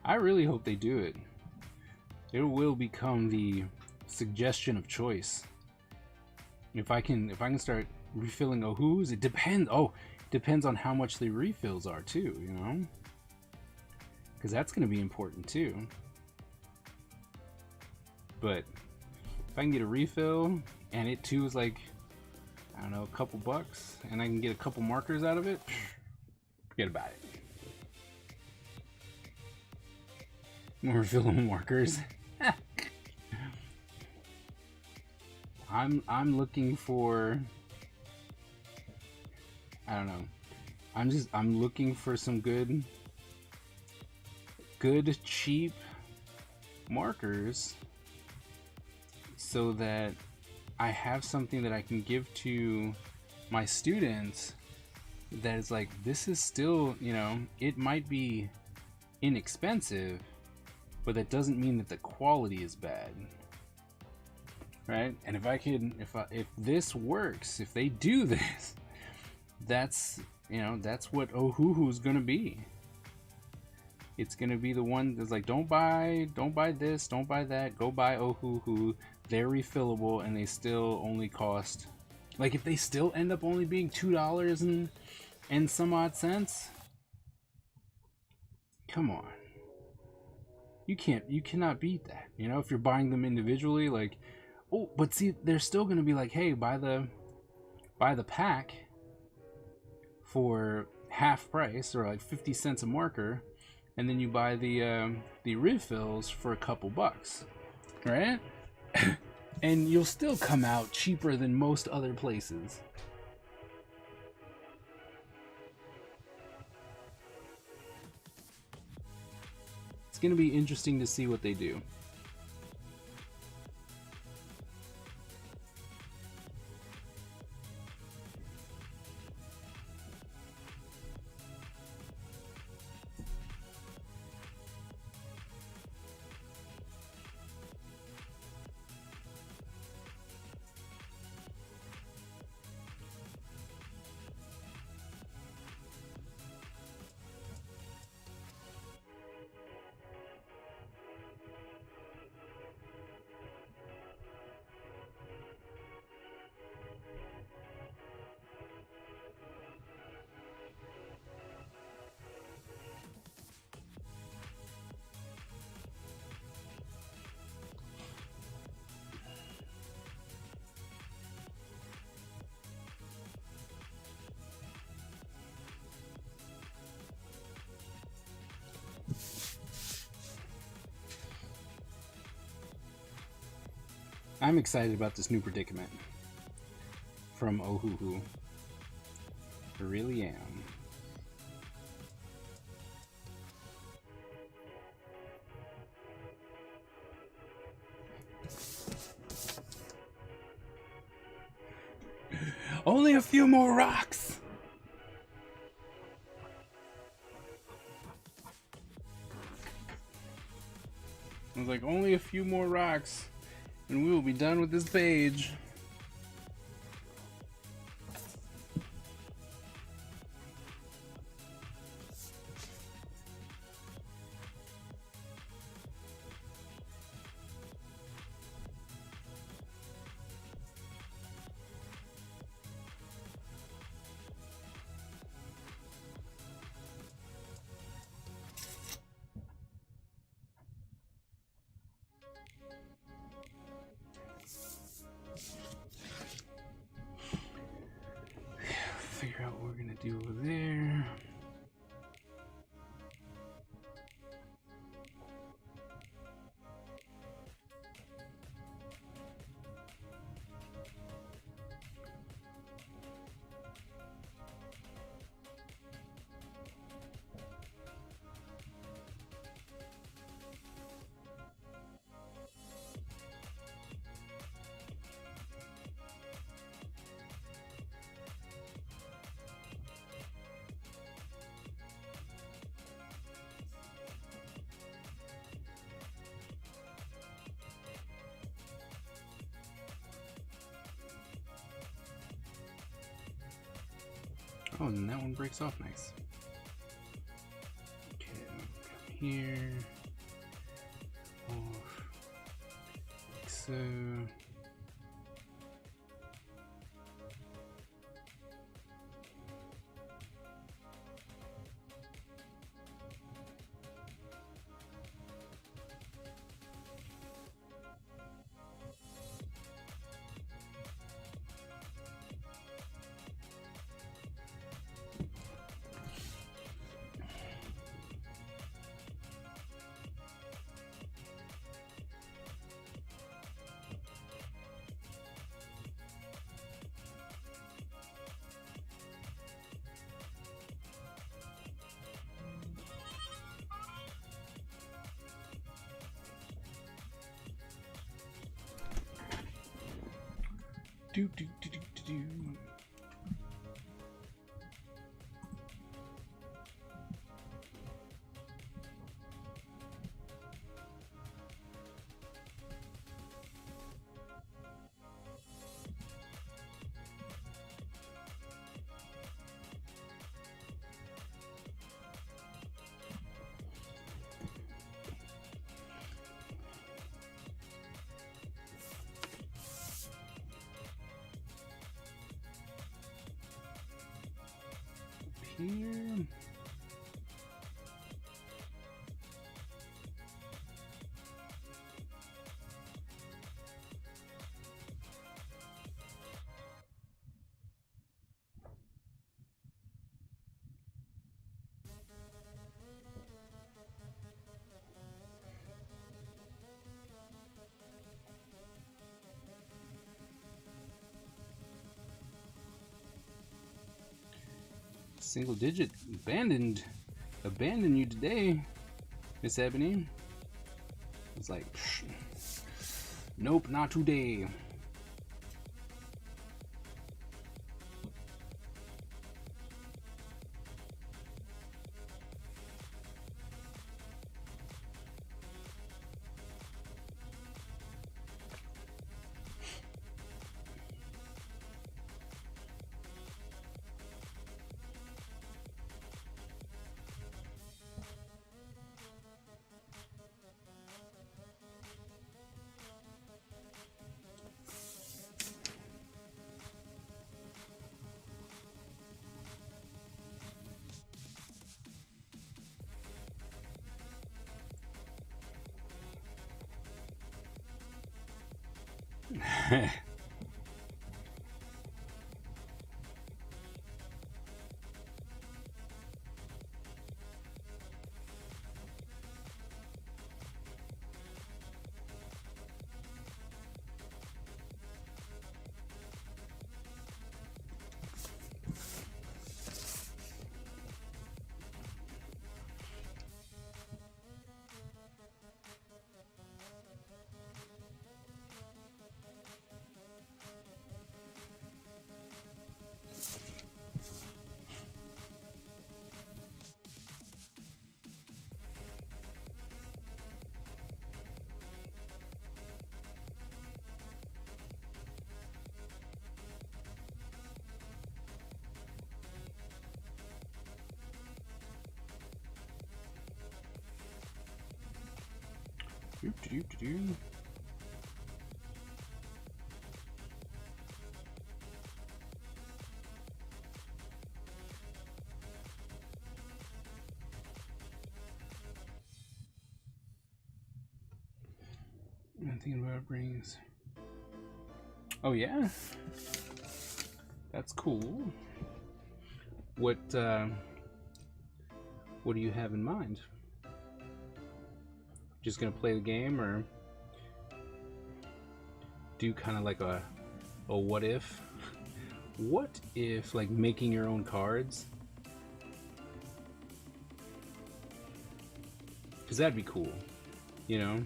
I really hope they do it. It will become the suggestion of choice. If I can start refilling Ohus, it depends. Oh, depends on how much the refills are too, you know, because that's going to be important too. But if I can get a refill and it too is like, I don't know, a couple bucks, and I can get a couple markers out of it, forget about it. More refillable markers. I'm looking for, I don't know. I'm looking for some good cheap markers so that I have something that I can give to my students that is like, this is still, you know, it might be inexpensive, but that doesn't mean that the quality is bad, right? And if this works, if they do this, that's, you know, that's what Ohuhu's gonna be. It's gonna be the one that's like, don't buy this, don't buy that, go buy Ohuhu. They're refillable and they still only cost, like, if they still end up only being $2 and some odd cents, come on. You cannot beat that. You know, if you're buying them individually, like, oh, but see, they're still gonna be like, hey, buy the pack for half price, or like 50 cents a marker, and then you buy the refills for a couple bucks, right? And you'll still come out cheaper than most other places. It's gonna be interesting to see what they do. I'm excited about this new predicament from Ohuhu. I really am. Only a few more rocks! I was like, only a few more rocks, and we will be done with this page. Figure out what we're gonna do over there. Oh, and that one breaks off nice. Okay, come here. Off. Like so. Do, do, do, do, do, do. Here. Single digit abandoned you today, Miss Ebony. It's like, nope, not today. Doop-de-doop-de-doo. I'm thinking about rings. Oh yeah, that's cool. What do you have in mind? Just gonna play the game, or do kind of like a what if? What if like making your own cards? Because that'd be cool, you know.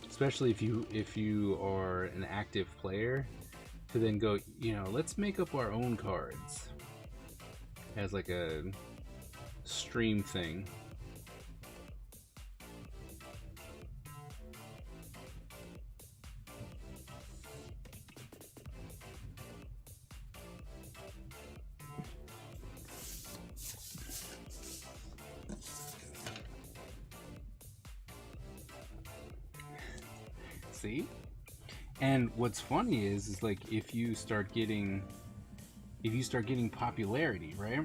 Especially if you are an active player, to then go, you know, let's make up our own cards as like a stream thing. See? And what's funny is like if you start getting popularity, right?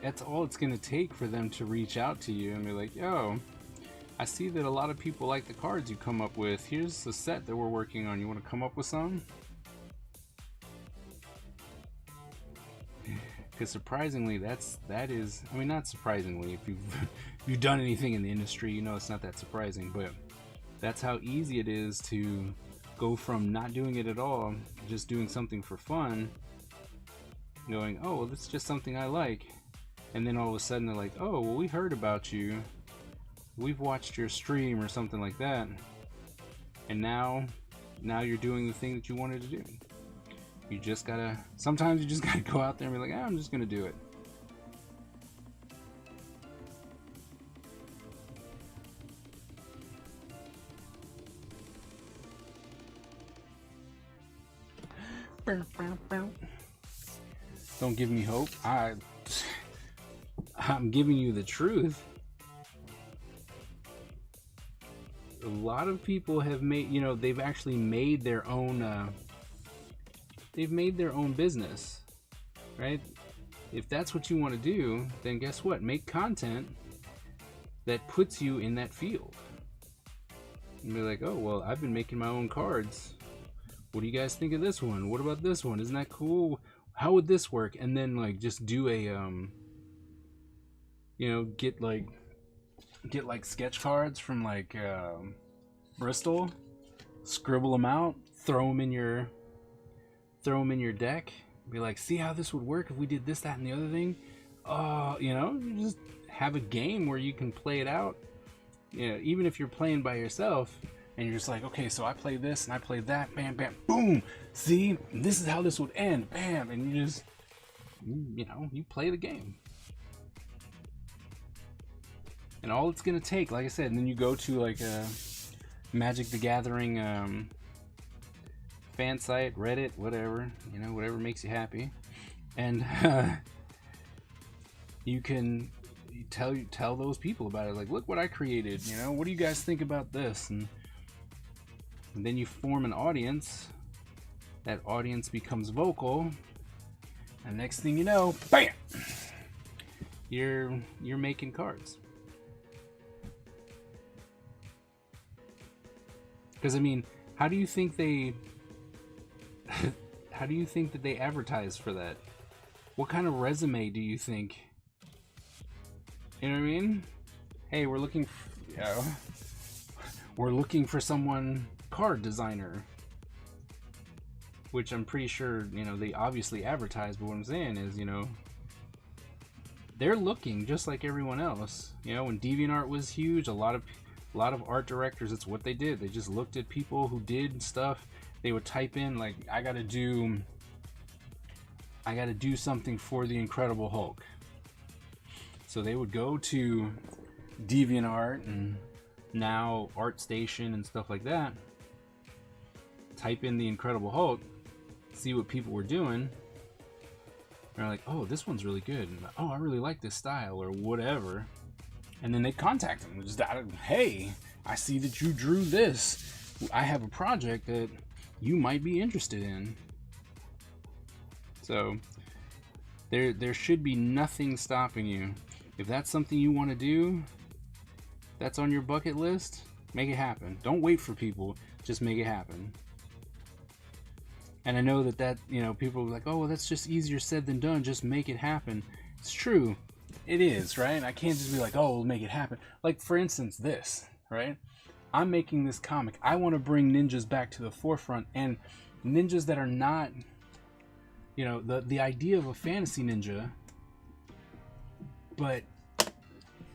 That's all it's gonna take for them to reach out to you and be like, yo, I see that a lot of people like the cards you come up with. Here's the set that we're working on. You wanna come up with some? Because surprisingly, that is, I mean, not surprisingly, if you've done anything in the industry, you know it's not that surprising, but that's how easy it is to go from not doing it at all, just doing something for fun, going, oh, well, this is just something I like, and then all of a sudden they're like, oh, well, we heard about you, we've watched your stream or something like that, and now now you're doing the thing that you wanted to do. You just gotta, sometimes you just gotta go out there and be like, I'm just gonna do it. Don't give me hope. I'm giving you the truth. A lot of people have made, you know, they've actually made their own business, right? If that's what you want to do, then guess what? Make content that puts you in that field. And be like, oh, well, I've been making my own cards. What do you guys think of this one? What about this one? Isn't that cool? How would this work? And then like just do a you know, get like sketch cards from like Bristol, scribble them out, throw them in your deck, be like, see how this would work if we did this, that, and the other thing. You know, just have a game where you can play it out. You know, even if you're playing by yourself and you're just like, okay, so I play this and I play that, bam, bam, boom, see, this is how this would end, bam, and you just, you know, you play the game. And all it's gonna take, like I said, and then you go to like a Magic the Gathering fan site, Reddit, whatever, you know, whatever makes you happy, and you can tell those people about it. Like, look what I created. You know, what do you guys think about this? And then you form an audience. That audience becomes vocal, and next thing you know, bam! You're making cards. Because I mean, how do you think that they advertise for that? What kind of resume do you think? You know what I mean? Hey, we're looking for someone, card designer. Which I'm pretty sure, you know, they obviously advertise, but what I'm saying is, you know, they're looking just like everyone else. You know, when DeviantArt was huge, a lot of art directors, it's what they did. They just looked at people who did stuff. They would type in like, I gotta do something for the Incredible Hulk. So they would go to DeviantArt and now ArtStation and stuff like that, type in the Incredible Hulk, see what people were doing, and they're like, oh, this one's really good, and, oh, I really like this style or whatever. And then they contact them, just, hey, I see that you drew this. I have a project that you might be interested in. So there should be nothing stopping you. If that's something you want to do, that's on your bucket list, make it happen. Don't wait for people, just make it happen. And I know that, you know, people are like, oh, well, that's just easier said than done, just make it happen. It's true. It is, right? I can't just be like, oh, we'll make it happen. Like, for instance, this, right? I'm making this comic. I want to bring ninjas back to the forefront, and ninjas that are not, you know, the idea of a fantasy ninja, but,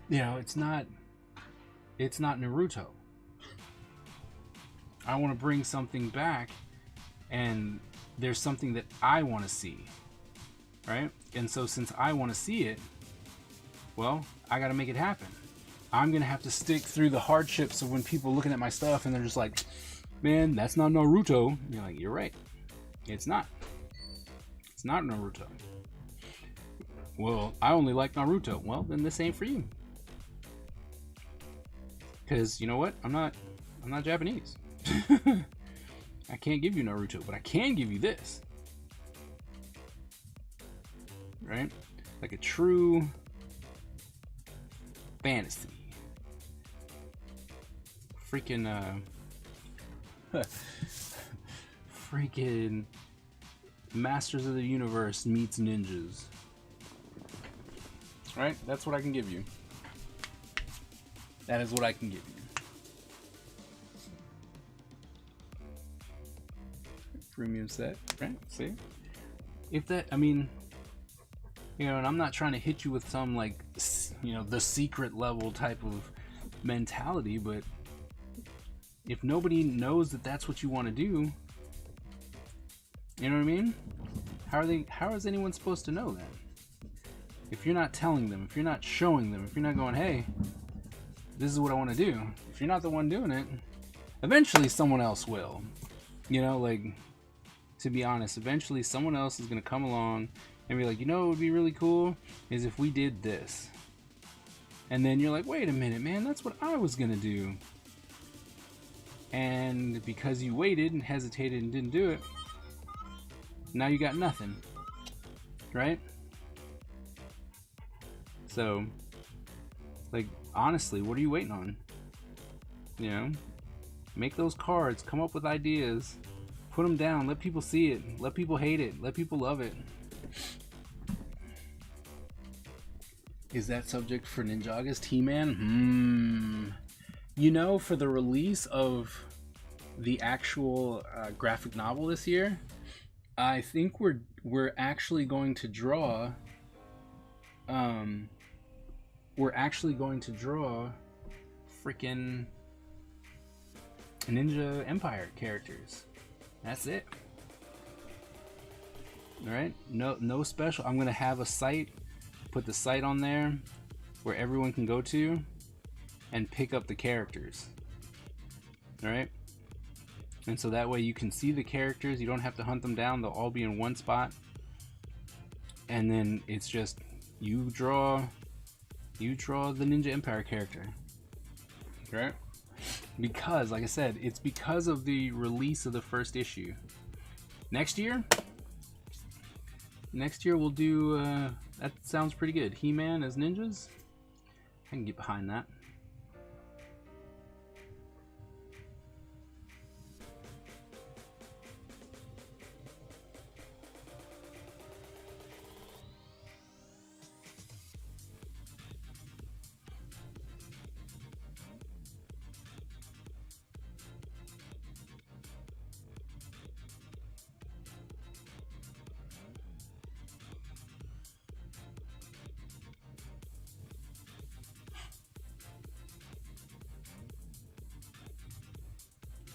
you know, it's not Naruto. I want to bring something back, and there's something that I want to see, right? And so since I want to see it, well, I got to make it happen. I'm going to have to stick through the hardships of when people looking at my stuff and they're just like, man, that's not Naruto. And you're like, you're right. It's not. It's not Naruto. Well, I only like Naruto. Well, then this ain't for you. Because you know what? I'm not Japanese. I can't give you Naruto, but I can give you this. Right? Like a true fantasy. Freaking Masters of the Universe meets ninjas. Right? That's what I can give you. That is what I can give you. Premium set, right? See? If that, I mean, you know, and I'm not trying to hit you with some, like, you know, the secret level type of mentality, but if nobody knows that that's what you want to do, you know what I mean? How is anyone supposed to know that? If you're not telling them, if you're not showing them, if you're not going, hey, this is what I want to do. If you're not the one doing it, eventually someone else will. You know, like, to be honest, eventually someone else is going to come along and be like, you know what would be really cool is if we did this. And then you're like, wait a minute, man, that's what I was going to do. And because you waited and hesitated and didn't do it, now you got nothing. Right? So, like, honestly, what are you waiting on? You know? Make those cards, come up with ideas, put them down, let people see it, let people hate it, let people love it. Is that subject for Ninjago's He-Man? You know, for the release of the actual graphic novel this year, I think we're actually going to draw freaking Ninja Empire characters. That's it. Alright? No special. I'm gonna have a site, put the site on there where everyone can go to and pick up the characters. Alright? And so that way you can see the characters, you don't have to hunt them down, they'll all be in one spot. And then it's just you draw the Ninja Empire character. Right? Because, like I said, it's because of the release of the first issue. Next year we'll do, that sounds pretty good. He-Man as ninjas. I can get behind that.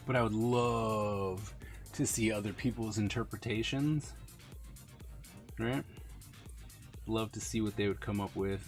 But I would love to see other people's interpretations, right? Love to see what they would come up with.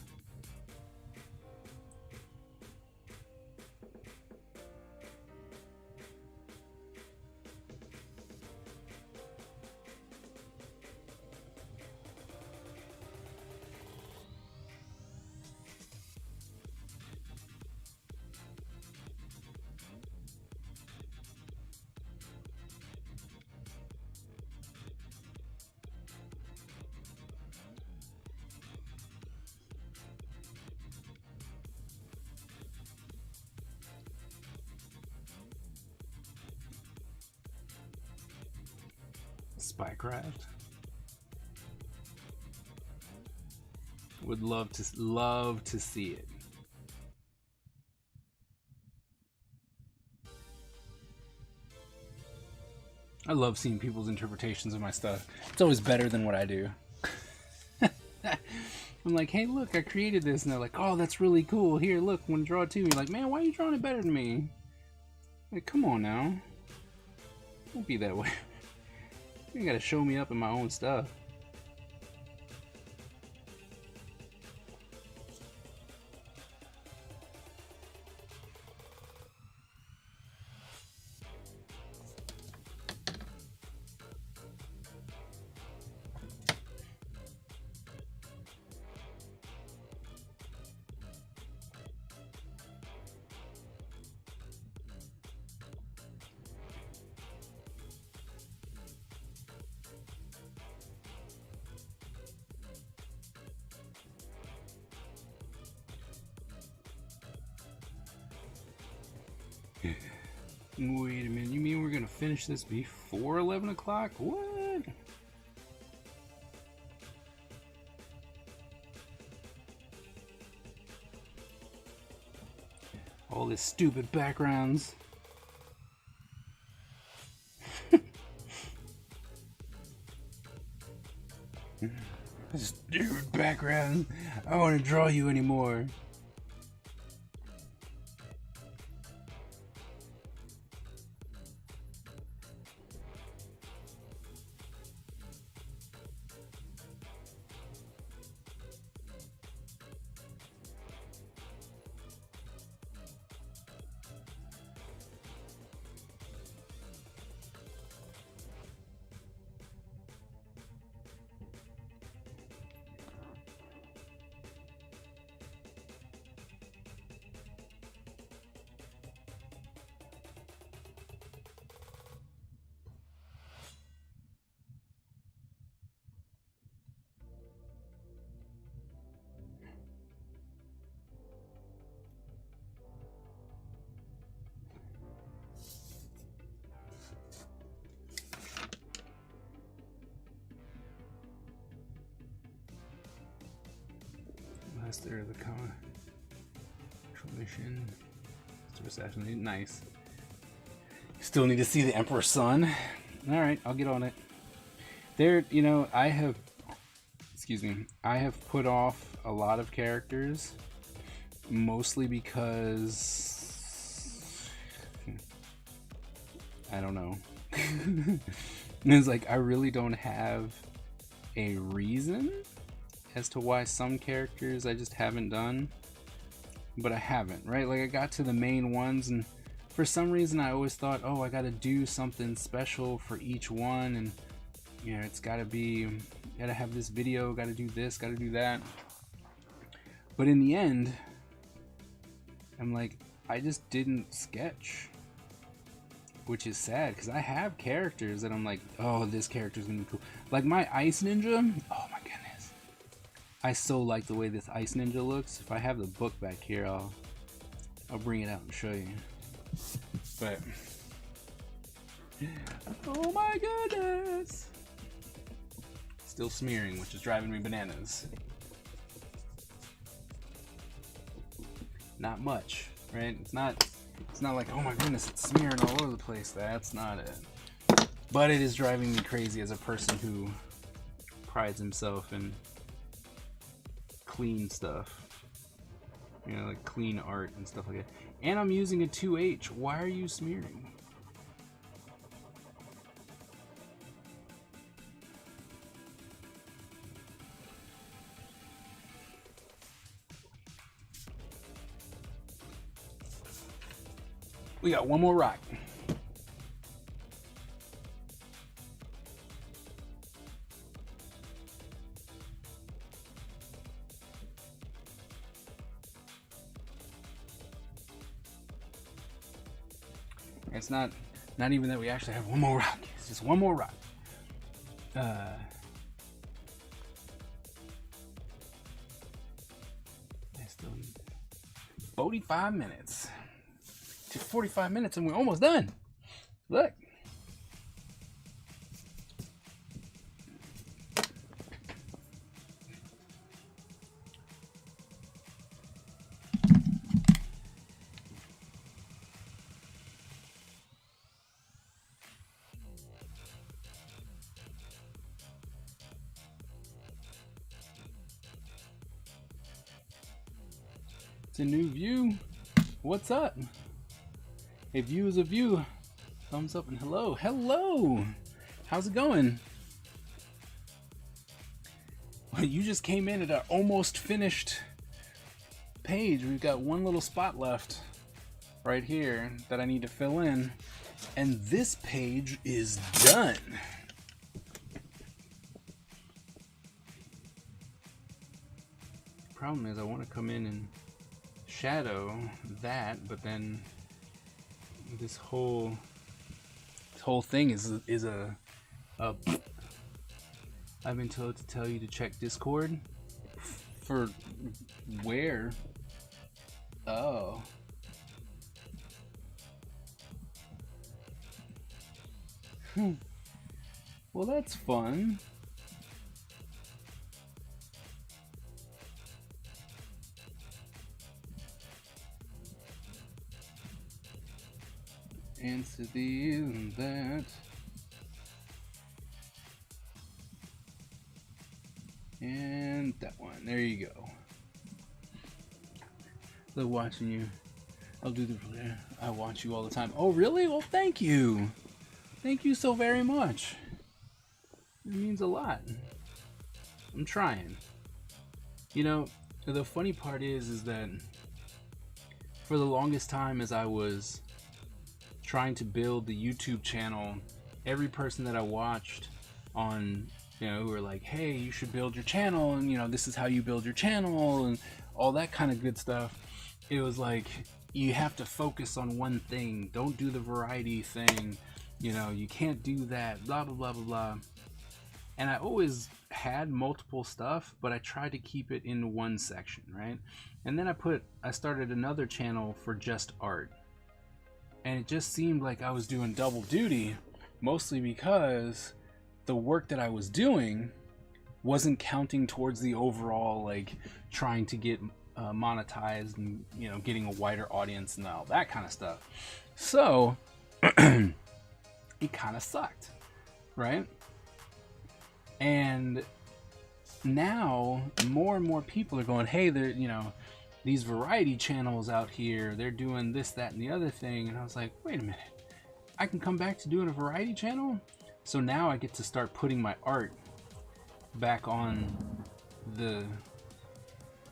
Spycraft. Would love to see it. I love seeing people's interpretations of my stuff. It's always better than what I do. I'm like, hey, look, I created this, and they're like, oh, that's really cool. Here, look, want to draw it too? You're like, man, why are you drawing it better than me? Like, come on now. Don't be that way. You gotta show me up in my own stuff. Wait a minute, you mean we're gonna finish this before 11 o'clock? What? All this stupid backgrounds. Stupid background. I don't want to draw you anymore. Master of the Commission. Assassin. Nice. Still need to see the Emperor's Son. Alright, I'll get on it. There, you know, I have put off a lot of characters, mostly because I don't know. It's like I really don't have a reason as to why some characters I just haven't done, but I haven't, right? Like I got to the main ones, and for some reason I always thought, oh, I gotta do something special for each one, and you know, it's gotta have this video, gotta do this, gotta do that. But in the end, I'm like, I just didn't sketch, which is sad because I have characters that I'm like, oh, this character's gonna be cool. Like my Ice Ninja, oh my goodness. I so like the way this Ice Ninja looks. If I have the book back here, I'll bring it out and show you. But oh my goodness. Still smearing, which is driving me bananas. Not much, right? It's not like, oh my goodness, it's smearing all over the place. That's not it. But it is driving me crazy as a person who prides himself in clean stuff. You know, like clean art and stuff like that. And I'm using a 2H. Why are you smearing? We got one more rock. It's not even that we actually have one more rock. It's just one more rock. I still need 45 minutes. 45 minutes and we're almost done. Look. It's a new view. What's up? A view is a view. Thumbs up and hello. Hello! How's it going? Well, you just came in at an almost finished page. We've got one little spot left right here that I need to fill in. And this page is done. Problem is I want to come in and shadow that, but then this whole thing is a I've been told to tell you to check Discord. For where? Oh. Well, that's fun. Answer these and that. And that one. There you go. Love watching you. I'll do the. I watch you all the time. Oh, really? Well, thank you. Thank you so very much. It means a lot. I'm trying. You know, the funny part is that for the longest time, as I was trying to build the YouTube channel, every person that I watched on, you know, who were like, hey, you should build your channel, and you know, this is how you build your channel, and all that kind of good stuff. It was like, you have to focus on one thing. Don't do the variety thing. You know, you can't do that, blah, blah, blah, blah, blah. And I always had multiple stuff, but I tried to keep it in one section, right? And then I started another channel for just art. And it just seemed like I was doing double duty, mostly because the work that I was doing wasn't counting towards the overall, like, trying to get monetized and, you know, getting a wider audience and all that kind of stuff. So it kind of sucked, right? And now more and more people are going, hey, they're, you know, these variety channels out here, they're doing this, that, and the other thing. And I was like, wait a minute, I can come back to doing a variety channel? So now I get to start putting my art back on the,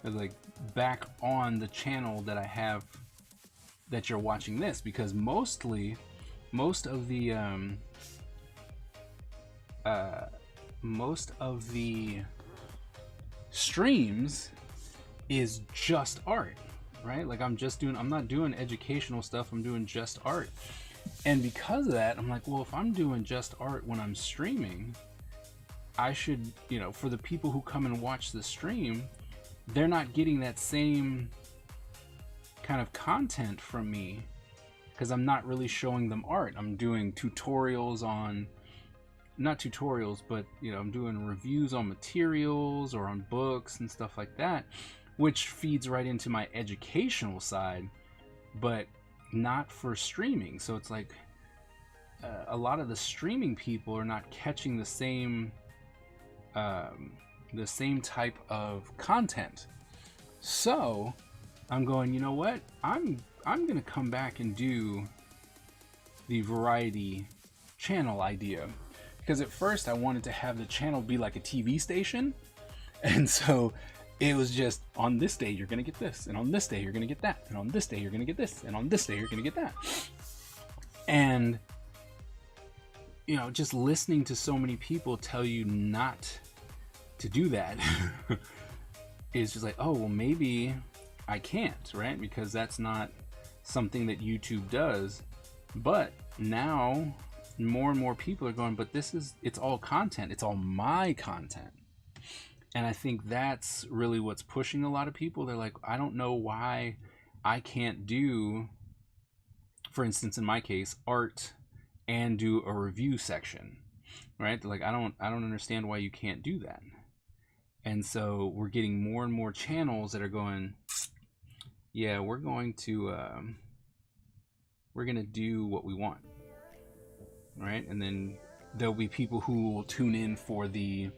like, back on the channel that I have, that you're watching this, because most of the streams is just art, right? Like, I'm not doing educational stuff, I'm doing just art. And because of that, I'm like, well, if I'm doing just art when I'm streaming, I should, you know, for the people who come and watch the stream, they're not getting that same kind of content from me, because I'm not really showing them art. I'm doing tutorials on, not tutorials, but, you know, I'm doing reviews on materials or on books and stuff like that, which feeds right into my educational side, but not for streaming. So it's like a lot of the streaming people are not catching the same type of content. So I'm going, you know what? I'm gonna come back and do the variety channel idea, because at first I wanted to have the channel be like a TV station, and so it was just, on this day you're gonna get this, and on this day you're gonna get that, and on this day you're gonna get this, and on this day you're gonna get that. And, you know, just listening to so many people tell you not to do that is just like, oh, well, maybe I can't, right? Because that's not something that YouTube does. But now more and more people are going, but it's all content, it's all my content. And I think that's really what's pushing a lot of people. They're like, I don't know why I can't do, for instance, in my case, art and do a review section, right? They're like, I don't understand why you can't do that. And so we're getting more and more channels that are going, yeah, we're going to do what we want, right? And then there'll be people who will tune in for the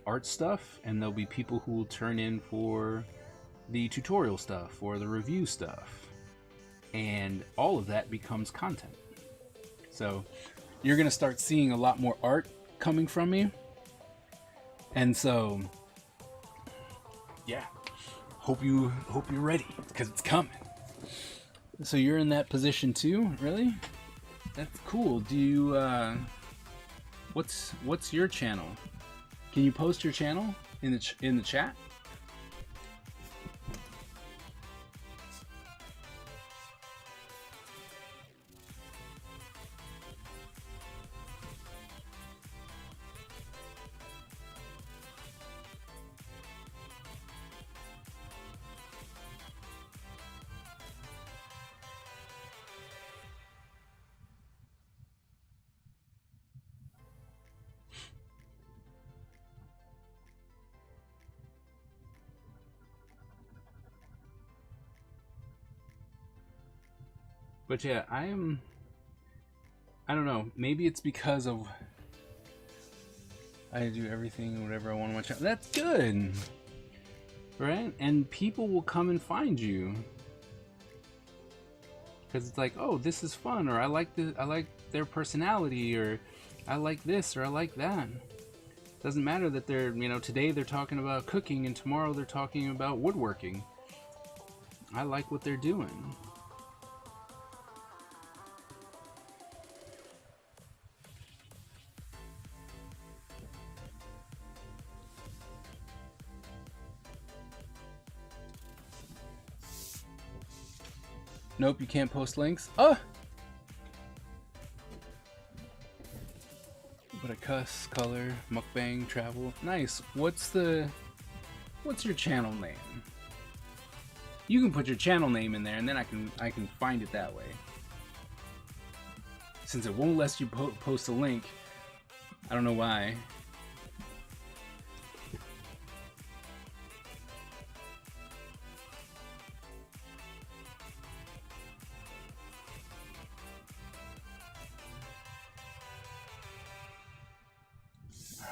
art stuff, and there'll be people who will turn in for the tutorial stuff or the review stuff, and all of that becomes content. So you're gonna start seeing a lot more art coming from me, and so yeah, hope you're ready, because it's coming. So you're in that position too, really? That's cool. Do you what's your channel? Can you post your channel in the chat? But yeah, I don't know, maybe it's because of I do everything, whatever I want on my channel. That's good, right? And people will come and find you because it's like, oh, this is fun, or I like their personality, or I like this, or I like that. Doesn't matter that they're, you know, today they're talking about cooking and tomorrow they're talking about woodworking. I like what they're doing. Nope, you can't post links. Oh! But a cuss, color, mukbang, travel. Nice. What's your channel name? You can put your channel name in there, and then I can find it that way. Since it won't let you post a link, I don't know why.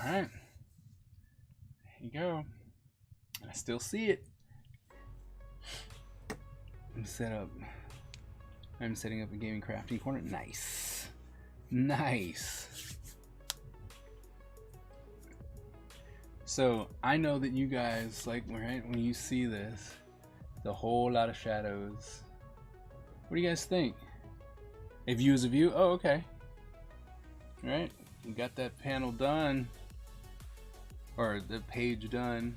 All right. There you go. I still see it. I'm setting up a gaming crafting corner. Nice. Nice. So I know that you guys like, right, when you see this, the whole lot of shadows. What do you guys think? A view is a view? Oh, okay. All right. We got that panel done. Or the page done.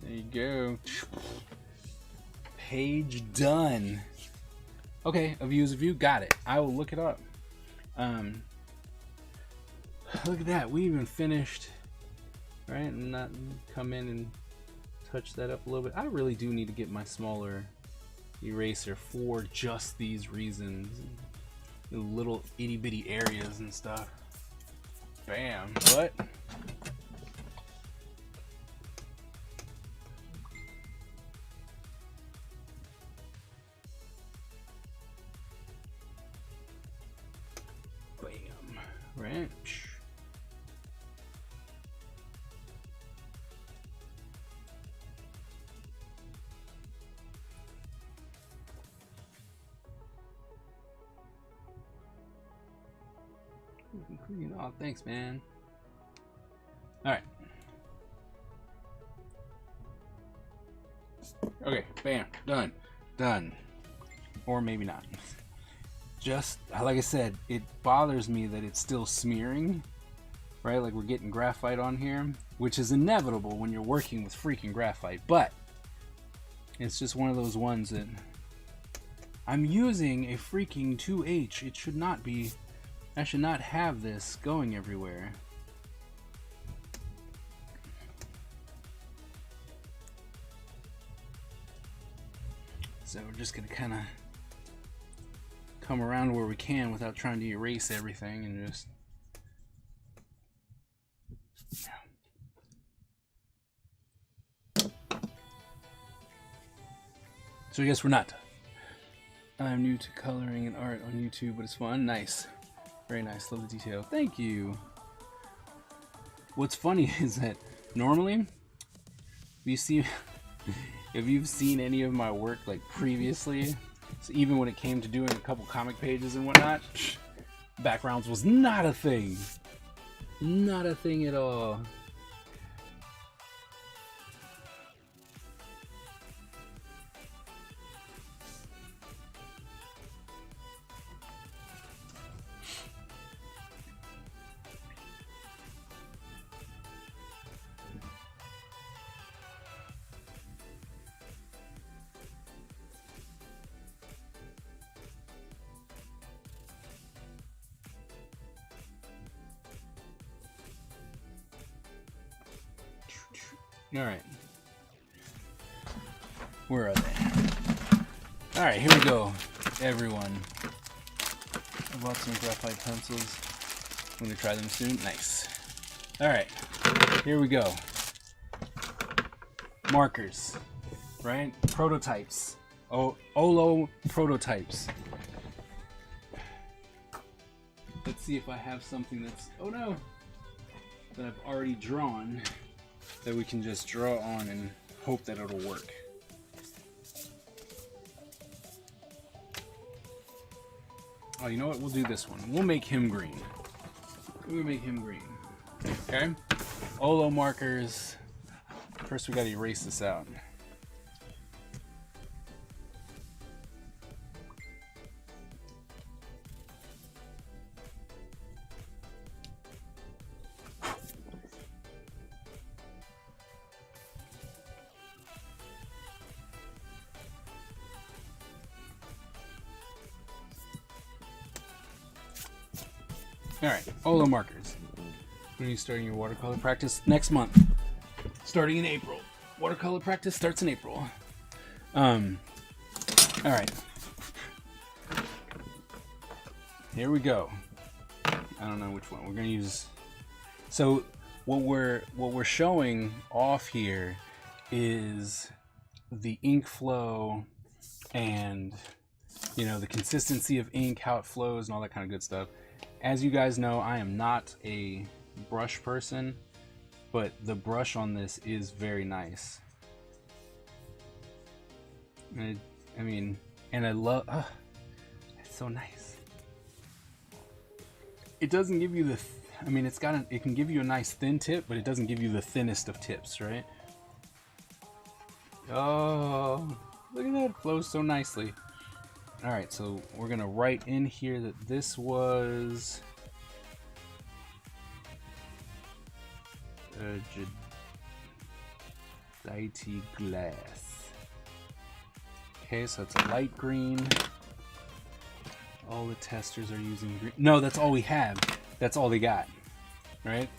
There you go. Page done. Okay, a view is a view. Got it. I will look it up. Look at that. We even finished. Right? And not come in and touch that up a little bit. I really do need to get my smaller eraser for just these reasons. The little itty bitty areas and stuff. Bam. But bam. Right. Oh, thanks, man. All right. Okay, bam, done. Or maybe not. Just like I said, it bothers me that it's still smearing, right? Like we're getting graphite on here, which is inevitable when you're working with freaking graphite, but it's just one of those ones that I'm using a freaking 2H. It should not be. I should not have this going everywhere. So we're just gonna kind of come around where we can without trying to erase everything and just. So I guess we're not. I'm new to coloring and art on YouTube, but it's fun. Nice. Very nice. Love the detail. Thank you. What's funny is that normally, if you've seen any of my work like previously, so even when it came to doing a couple comic pages and whatnot, backgrounds was not a thing. Not a thing at all. Alright. Where are they? Alright, here we go, everyone. I bought some graphite pencils. I'm going to try them soon. Nice. Alright, here we go. Markers, right? Prototypes. Olo prototypes. Let's see if I have something that's, oh no, that I've already drawn that we can just draw on and hope that it'll work. Oh, you know what? We'll do this one. We'll make him green. We'll make him green. Okay? Olo markers. First we gotta erase this out. Alright, Olo markers. When are you starting your watercolor practice? Next month. Starting in April. Watercolor practice starts in April. Alright. Here we go. I don't know which one. We're gonna use. So what we're showing off here is the ink flow and, you know, the consistency of ink, how it flows and all that kind of good stuff. As you guys know, I am not a brush person, but the brush on this is very nice. And I mean, and I love, it's so nice. It doesn't give you the, I mean, it's got it can give you a nice thin tip, but it doesn't give you the thinnest of tips, right? Oh, look at that, it flows so nicely. All right, so we're gonna write in here that this was Jadite glass. Okay, so it's a light green. All the testers are using green. No, that's all we have. That's all they got, right?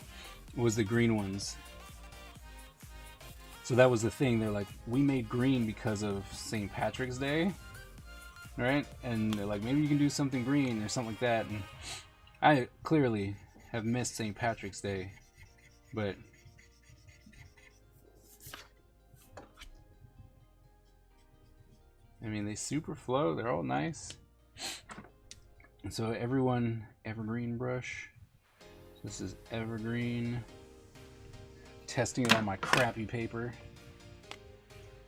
Was the green ones. So that was the thing. They're like, we made green because of St. Patrick's Day, right? And they're like, maybe you can do something green or something like that. And I clearly have missed St. Patrick's Day, but I mean, they super flow. They're all nice. And so everyone, evergreen brush. So this is evergreen. Testing it on my crappy paper.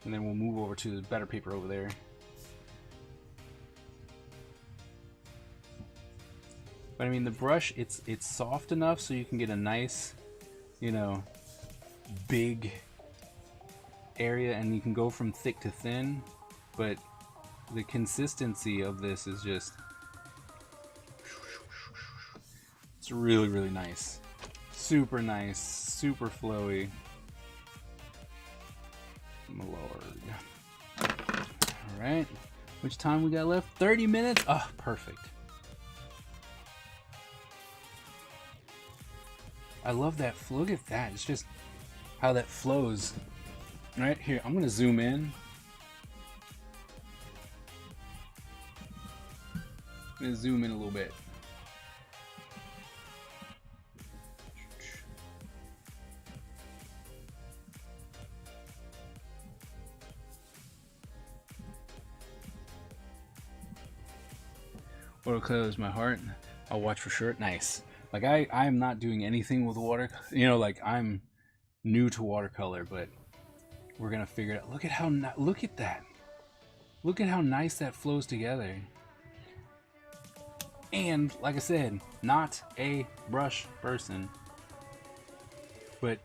And then we'll move over to the better paper over there. But I mean, the brush, it's soft enough so you can get a nice, you know, big area, and you can go from thick to thin. But the consistency of this is just, it's really, really nice. Super nice, super flowy. My lord. Alright. Which time we got left? 30 minutes? Oh, perfect. I love that. Look at that. It's just how that flows. Right here, I'm going to zoom in. I'm going to zoom in a little bit. Watercolor is my heart. I'll watch for sure. Nice. Like I am not doing anything with water. You know, like I'm new to watercolor, but we're gonna figure it out. Look at how look at that. Look at how nice that flows together. And like I said, not a brush person, but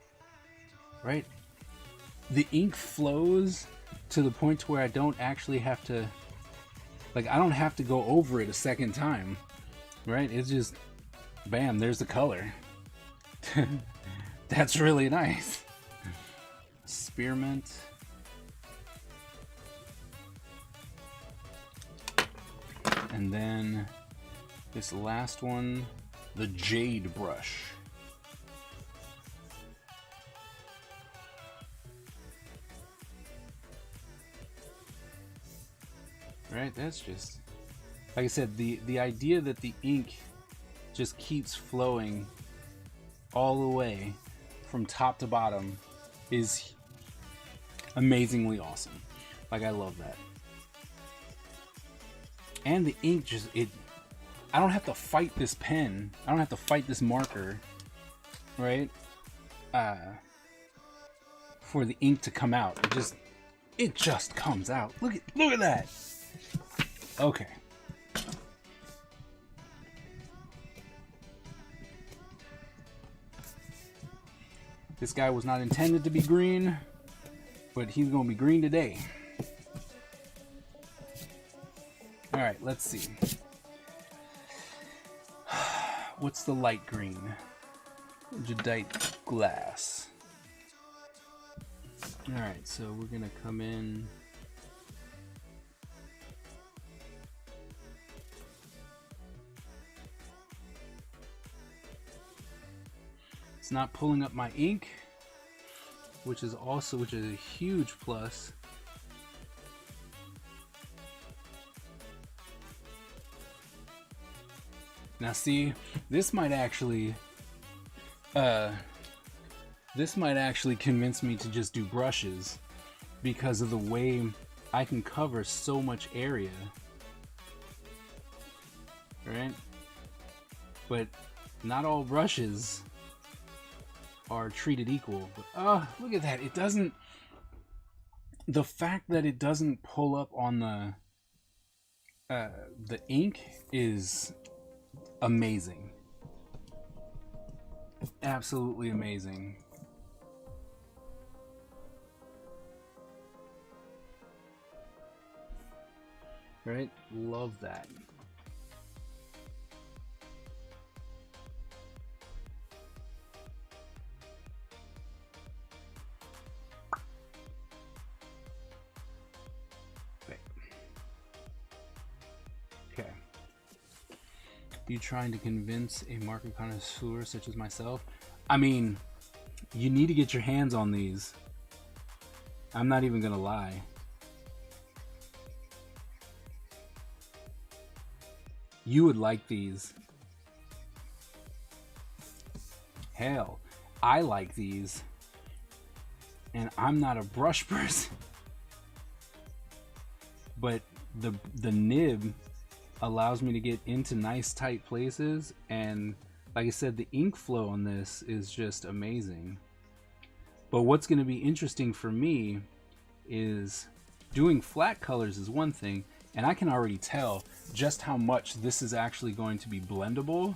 right, the ink flows to the point to where I don't actually have to. Like, I don't have to go over it a second time, right? It's just, bam, there's the color. That's really nice. Spearmint. And then this last one, the Jade brush. Right, that's just, like I said, the idea that the ink just keeps flowing all the way from top to bottom is amazingly awesome. Like, I love that. And the ink just, I don't have to fight this pen. I don't have to fight this marker, right? For the ink to come out. It just comes out. Look at that. Okay. This guy was not intended to be green, but he's gonna be green today. Alright, let's see. What's the light green? Jadite glass. Alright, so we're gonna come in. It's not pulling up my ink, which is a huge plus. Now see, this might actually convince me to just do brushes, because of the way I can cover so much area, right? But not all brushes are treated equal. But, oh, look at that. It doesn't, the fact that it doesn't pull up on the ink is amazing. Absolutely amazing. Right? Love that. Okay. You trying to convince a marker connoisseur such as myself? I mean, you need to get your hands on these. I'm not even gonna lie. You would like these. Hell, I like these. And I'm not a brush person. But the nib allows me to get into nice tight places, and like I said, the ink flow on this is just amazing. But what's going to be interesting for me is doing flat colors is one thing, and I can already tell just how much this is actually going to be blendable.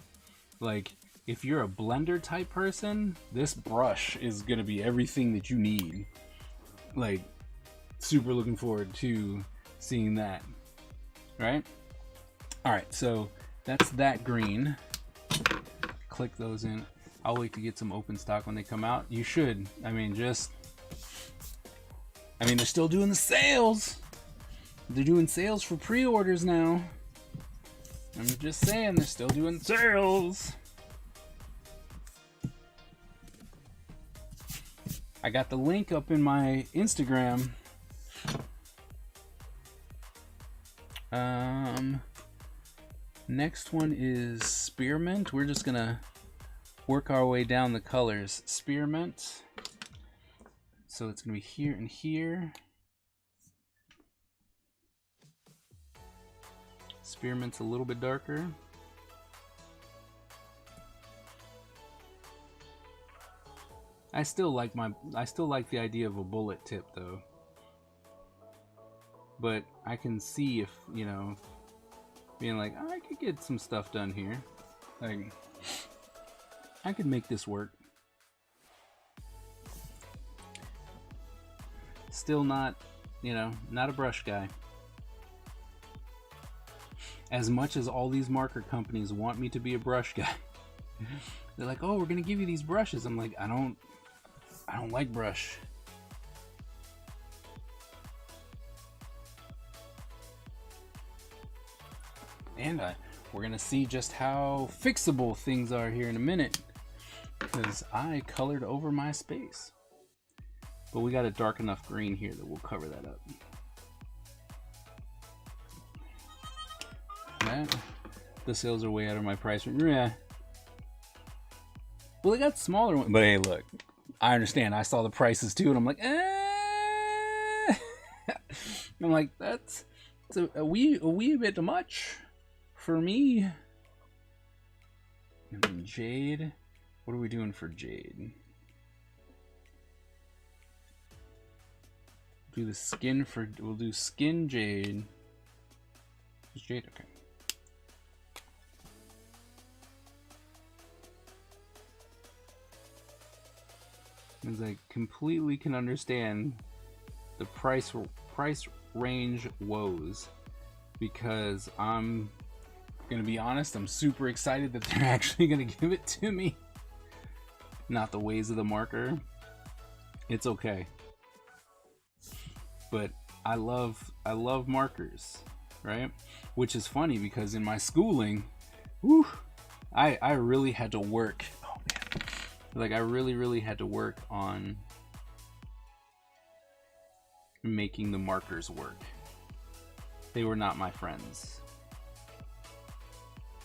Like, if you're a blender type person, this brush is going to be everything that you need. Like, super looking forward to seeing that. Right? Alright, so that's that green. Click those in. I'll wait to get some open stock when they come out. You should. I mean, they're still doing the sales. They're doing sales for pre-orders now. I'm just saying, they're still doing sales. I got the link up in my Instagram. Next one is Spearmint. We're just gonna work our way down the colors. Spearmint. So it's gonna be here and here. Spearmint's a little bit darker. I still like the idea of a bullet tip though. But I can see if, you know, being like, oh, I could get some stuff done here. Like, I could make this work. Still not, you know, not a brush guy. As much as all these marker companies want me to be a brush guy. They're like, oh, we're gonna give you these brushes. I'm like, I don't like brush. And we're gonna see just how fixable things are here in a minute, because I colored over my space. But we got a dark enough green here that we'll cover that up. That, the sales are way out of my price range. Yeah. Well, they got smaller ones, but hey, look, I understand. I saw the prices too, and I'm like, I'm like, that's a wee bit much for me. And then Jade, what are we doing for Jade? Do the skin for, we'll do skin Jade. Is Jade okay? Because I completely can understand the price range woes, because I'm gonna be honest, I'm super excited that they're actually gonna give it to me. Not the ways of the marker. It's okay. But I love markers, right? Which is funny because in my schooling, whew, I really had to work. Oh man. Like I really had to work on making the markers work. They were not my friends.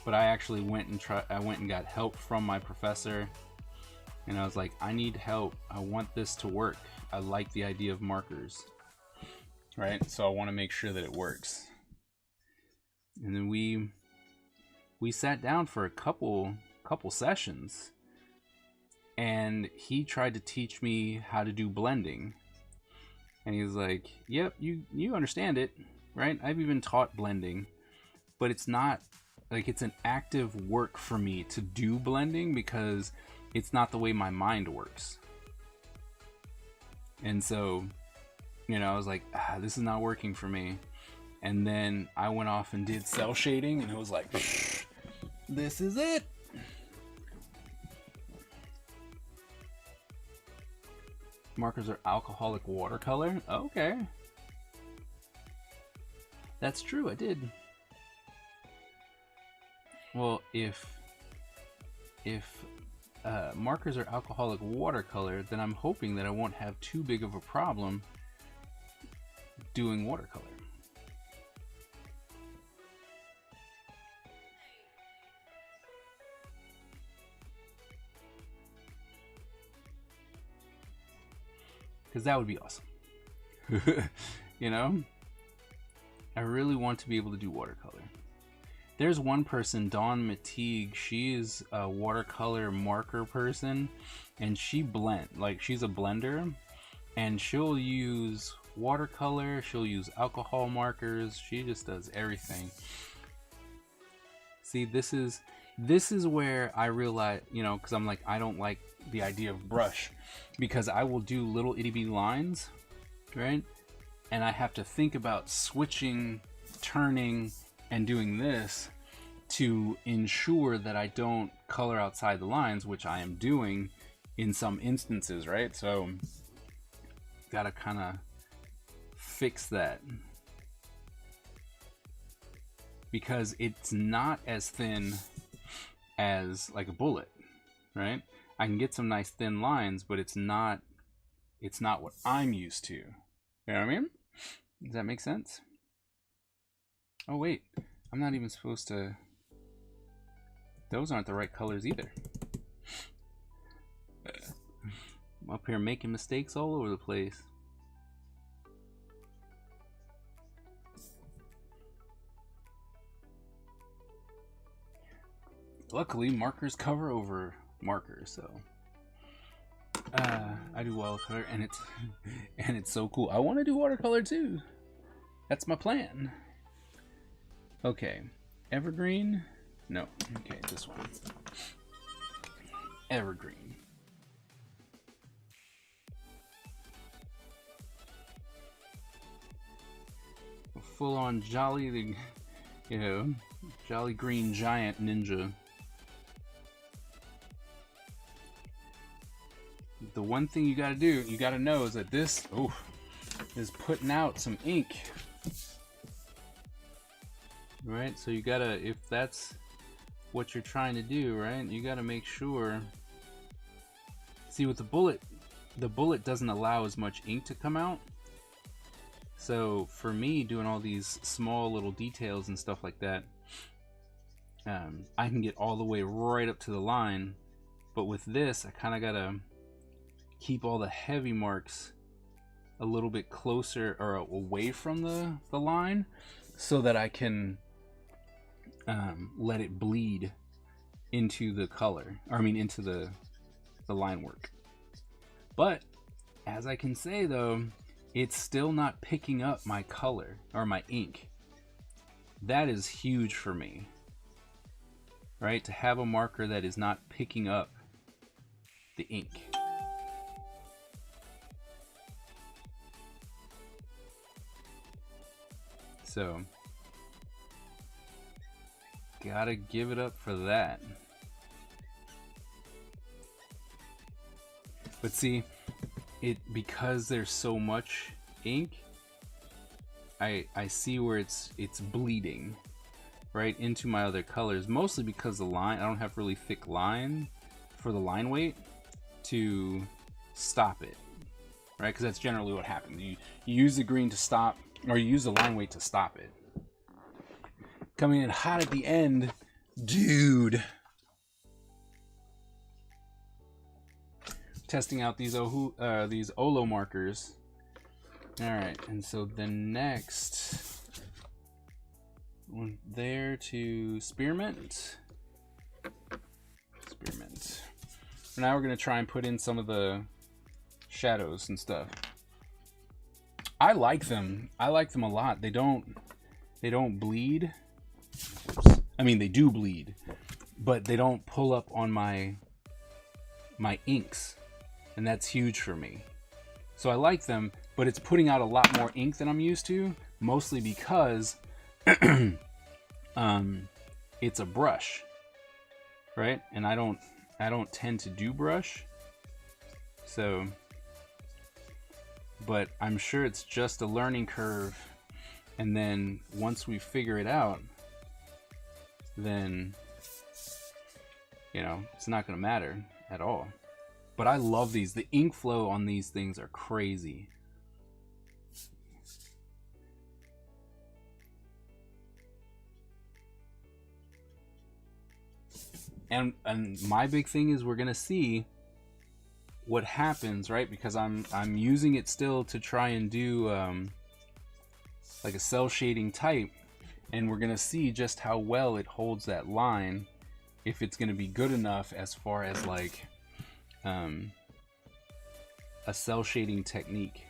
But I actually went and got help from my professor, and I was like, I need help. I want this to work. I like the idea of markers. right? So I want to make sure that it works. And then we sat down for a couple sessions, and he tried to teach me how to do blending. And he was like, "Yep, you understand it, right? I've even taught blending, but it's not like it's an active work for me to do blending because it's not the way my mind works." And so, you know, I was like, this is not working for me. And then I went off and did cell shading, and it was like, this is it. Markers are alcoholic watercolor. Okay. That's true, I did. Well, if markers are alcoholic watercolor, then I'm hoping that I won't have too big of a problem doing watercolor. Because that would be awesome. You know? I really want to be able to do watercolor. There's one person, Dawn Mateague, she is a watercolor marker person, and she she's a blender, and she'll use watercolor, she'll use alcohol markers, she just does everything. See, this is where I realize, you know, because I'm like, I don't like the idea of brush, because I will do little itty bitty lines, right? And I have to think about switching, turning, and doing this to ensure that I don't color outside the lines, which I am doing in some instances, right? So gotta kind of fix that, because it's not as thin as like a bullet, right? I can get some nice thin lines, but it's not what I'm used to. You know what I mean? Does that make sense? Oh wait, I'm not even supposed to. Those aren't the right colors either. I'm up here making mistakes all over the place. Luckily, markers cover over markers, so I do watercolor, and it's so cool. I want to do watercolor too. That's my plan. Okay, evergreen. No, okay, this one. Evergreen. Full on jolly, you know, jolly green giant ninja. The one thing you gotta do, you gotta know, is that this is putting out some ink. Right, so you gotta, if that's what you're trying to do, right, you gotta make sure. See, with the bullet doesn't allow as much ink to come out. So for me, doing all these small little details and stuff like that, I can get all the way right up to the line. But with this, I kind of gotta keep all the heavy marks a little bit closer or away from the line, so that I can let it bleed into the color, or I mean into the line work. But as I can say though, it's still not picking up my color or my ink. That is huge for me, right? To have a marker that is not picking up the ink. So gotta give it up for that. But see, because there's so much ink, I see where it's bleeding right into my other colors, mostly because the line, I don't have really thick line for the line weight to stop it, right? Because that's generally what happens. You use the green to stop, or you use the line weight to stop it. Coming in hot at the end, dude. Testing out these Olo markers. Alright, and so the next one there to spearmint. Spearmint. Now we're gonna try and put in some of the shadows and stuff. I like them. I like them a lot. They don't bleed. I mean, they do bleed, but they don't pull up on my inks, and that's huge for me. So I like them, but it's putting out a lot more ink than I'm used to, mostly because it's a brush, right? And I don't tend to do brush, so, but I'm sure it's just a learning curve, and then once we figure it out, then, you know, it's not gonna matter at all. But I love these. The ink flow on these things are crazy. And my big thing is we're gonna see what happens, right? Because I'm using it still to try and do like a cell shading type, and we're gonna see just how well it holds that line, if it's gonna be good enough as far as like a cell shading technique,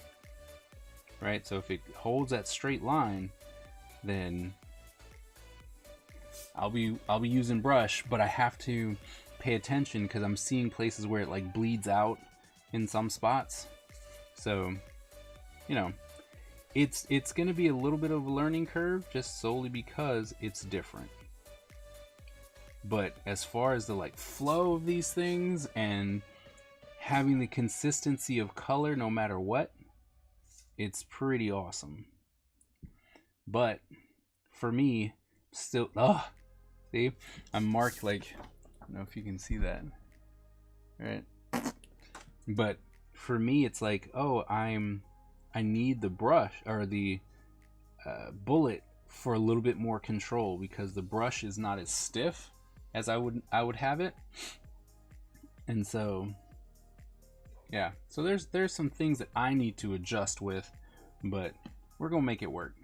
right? So if it holds that straight line, then I'll be using brush, but I have to pay attention because I'm seeing places where it like bleeds out in some spots. So, you know, it's gonna be a little bit of a learning curve just solely because it's different. But as far as the like flow of these things and having the consistency of color no matter what, it's pretty awesome. But for me, still, see, I'm marked like, I don't know if you can see that, right? But for me, it's like, oh, I need the brush or the bullet for a little bit more control, because the brush is not as stiff as I would have it. And so, yeah, so there's some things that I need to adjust with, but we're gonna make it work.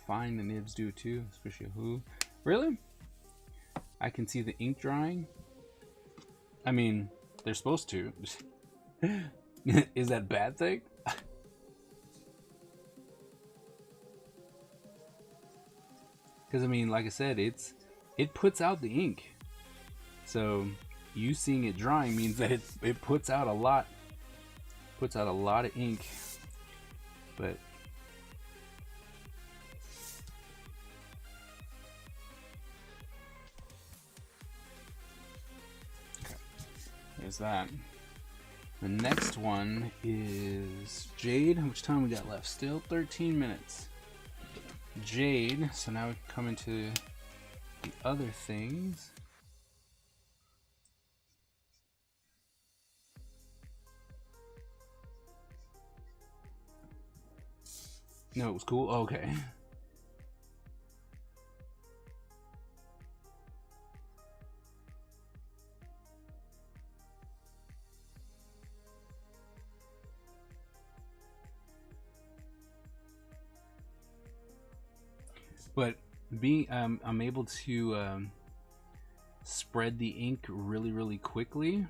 Fine, the nibs do too, especially who. Really? I can see the ink drying. I mean, they're supposed to. Is that a bad thing? Because I mean, like I said, it puts out the ink. So you seeing it drying means that it puts out a lot. Puts out a lot of ink. But okay, there's that. The next one is Jade. How much time we got left? Still 13 minutes. Jade. So now we can come into the other things. No, it was cool. Okay. But I'm able to spread the ink really, really quickly,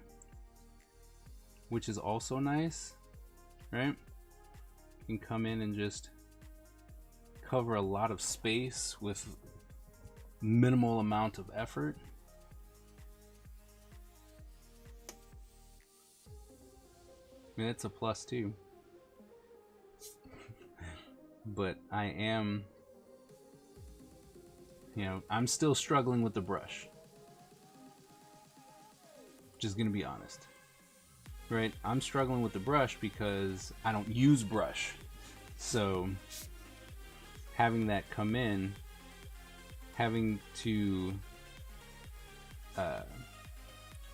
which is also nice, right? You can come in and just cover a lot of space with minimal amount of effort. I mean, it's a plus too. But I am, you know, I'm still struggling with the brush. Just gonna be honest. Right? I'm struggling with the brush because I don't use brush. So having that come in, having to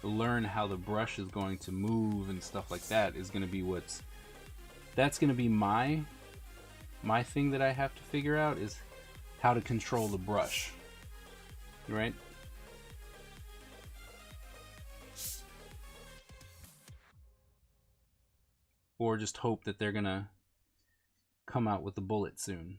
learn how the brush is going to move and stuff like that is going to be that's going to be my my thing that I have to figure out is how to control the brush, right? Or just hope that they're gonna come out with a bullet soon.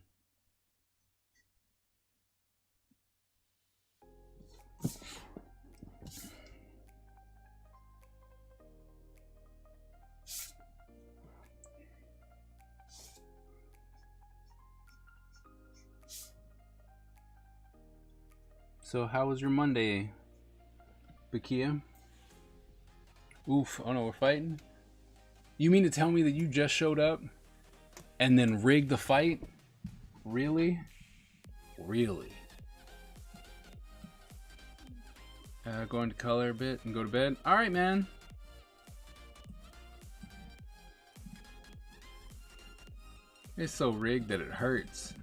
So how was your Monday, Bakia? Oof, oh no, we're fighting? You mean to tell me that you just showed up and then rigged the fight? Really? Really? Go into color a bit and go to bed. Alright, man. It's so rigged that it hurts.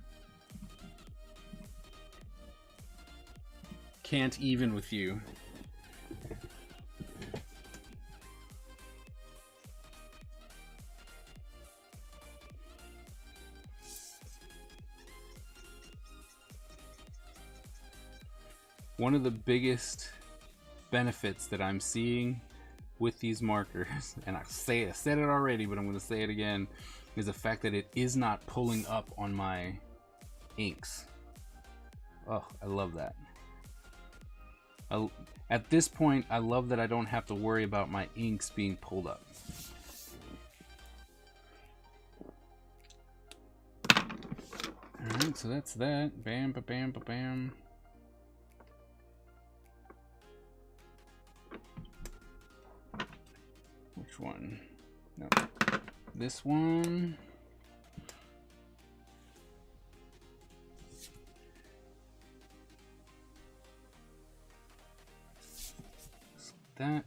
Can't even with you. One of the biggest benefits that I'm seeing with these markers, and I said it already, but I'm going to say it again, is the fact that it is not pulling up on my inks. Oh, I love that. At this point, I love that I don't have to worry about my inks being pulled up. Alright, so that's that. Bam, ba bam, ba bam. Which one? No. This one. That.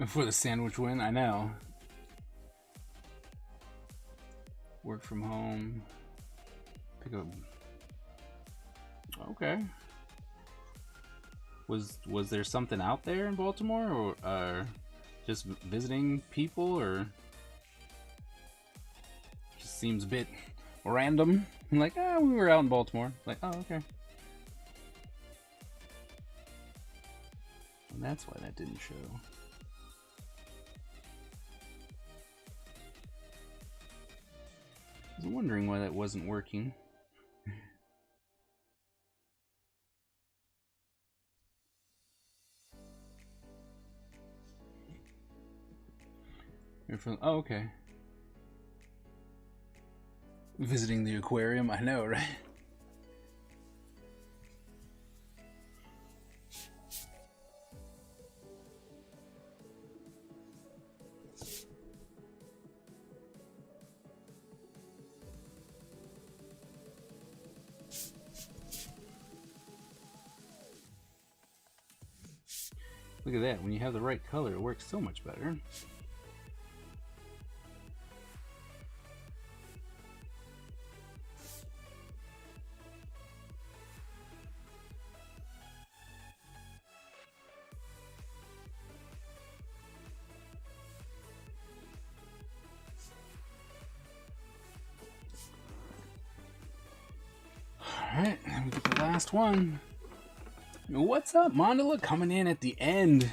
For the sandwich win, I know. Work from home. Pick up. Okay. Was there something out there in Baltimore, or just visiting people, or just seems a bit random? I'm like, we were out in Baltimore. Like, oh, okay. And that's why that didn't show. I was wondering why that wasn't working. You're from, oh, okay. Visiting the aquarium, I know, right? Look at that, when you have the right color, it works so much better. Alright, and we get the last one. What's up, Mandala? Coming in at the end.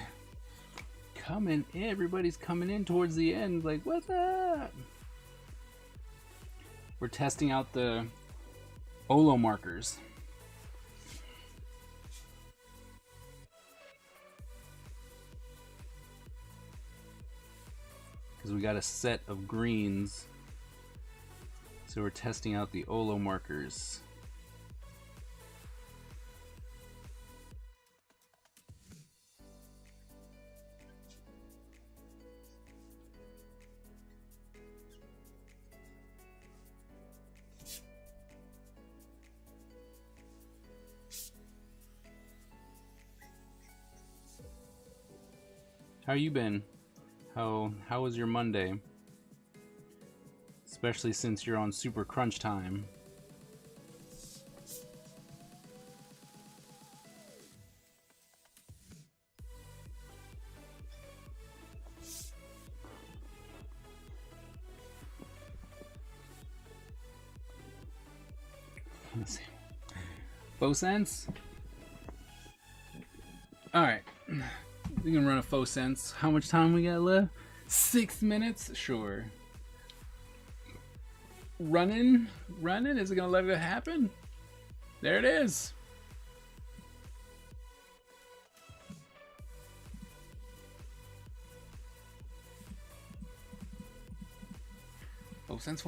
Everybody's coming in towards the end. Like, what's up? We're testing out the Olo markers. Because we got a set of greens. So we're testing out the Olo markers. How you been? How was your Monday? Especially since you're on super crunch time. Let's see. Faux cents? Alright. We can run a faux cents. How much time we got left? 6 minutes? Sure. Running? Is it gonna let it happen? There it is. Faux cents.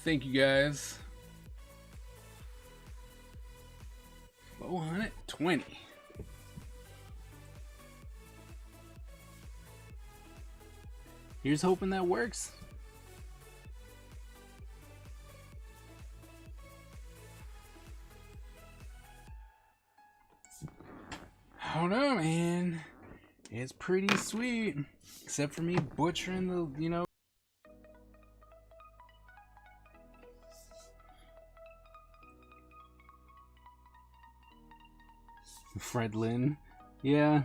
Thank you guys. 420. Here's hoping that works. I don't know, man. It's pretty sweet. Except for me butchering the, you know. Fred Lynn. Yeah.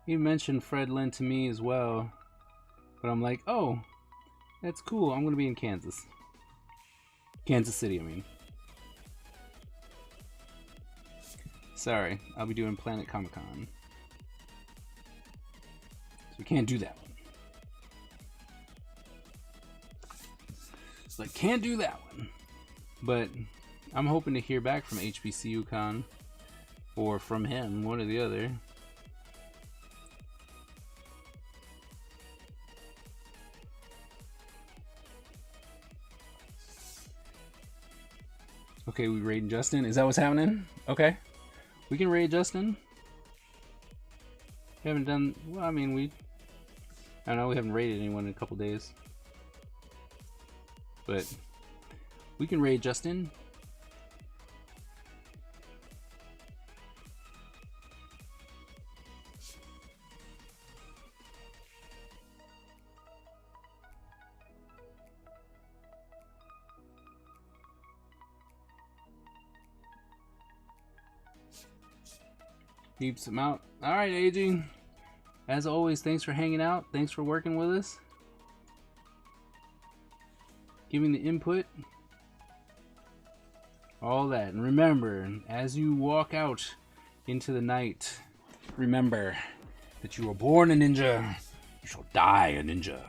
He mentioned Fred Lynn to me as well. But I'm like, oh, that's cool. I'm going to be in Kansas. Kansas City, I mean. Sorry, I'll be doing Planet Comic Con. So we can't do that one. So I can't do that one. But I'm hoping to hear back from HBCU Con. Or from him, one or the other. Okay, we raid Justin. Is that what's happening? Okay. We can raid Justin. We haven't done... Well, I mean, I don't know, we haven't raided anyone in a couple days. But we can raid Justin. Keeps them out. Alright, AG. As always, thanks for hanging out. Thanks for working with us. Giving the input. All that. And remember, as you walk out into the night, remember that you were born a ninja. You shall die a ninja.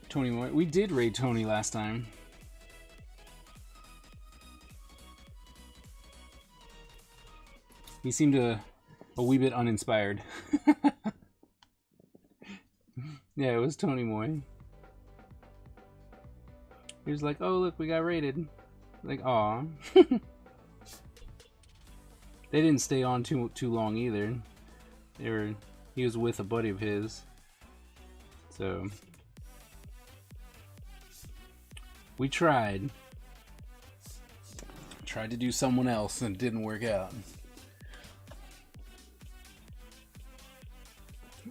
Tony Moy. We did raid Tony last time. He seemed a wee bit uninspired. Yeah, it was Tony Moy. He was like, oh look, we got raided. Like, aw. They didn't stay on too long either. He was with a buddy of his. So we tried to do someone else and it didn't work out.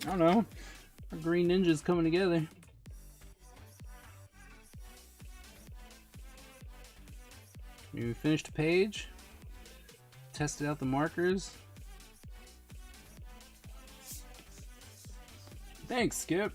I don't know. Our green ninja's coming together. We finished the page. Tested out the markers. Thanks, Skip.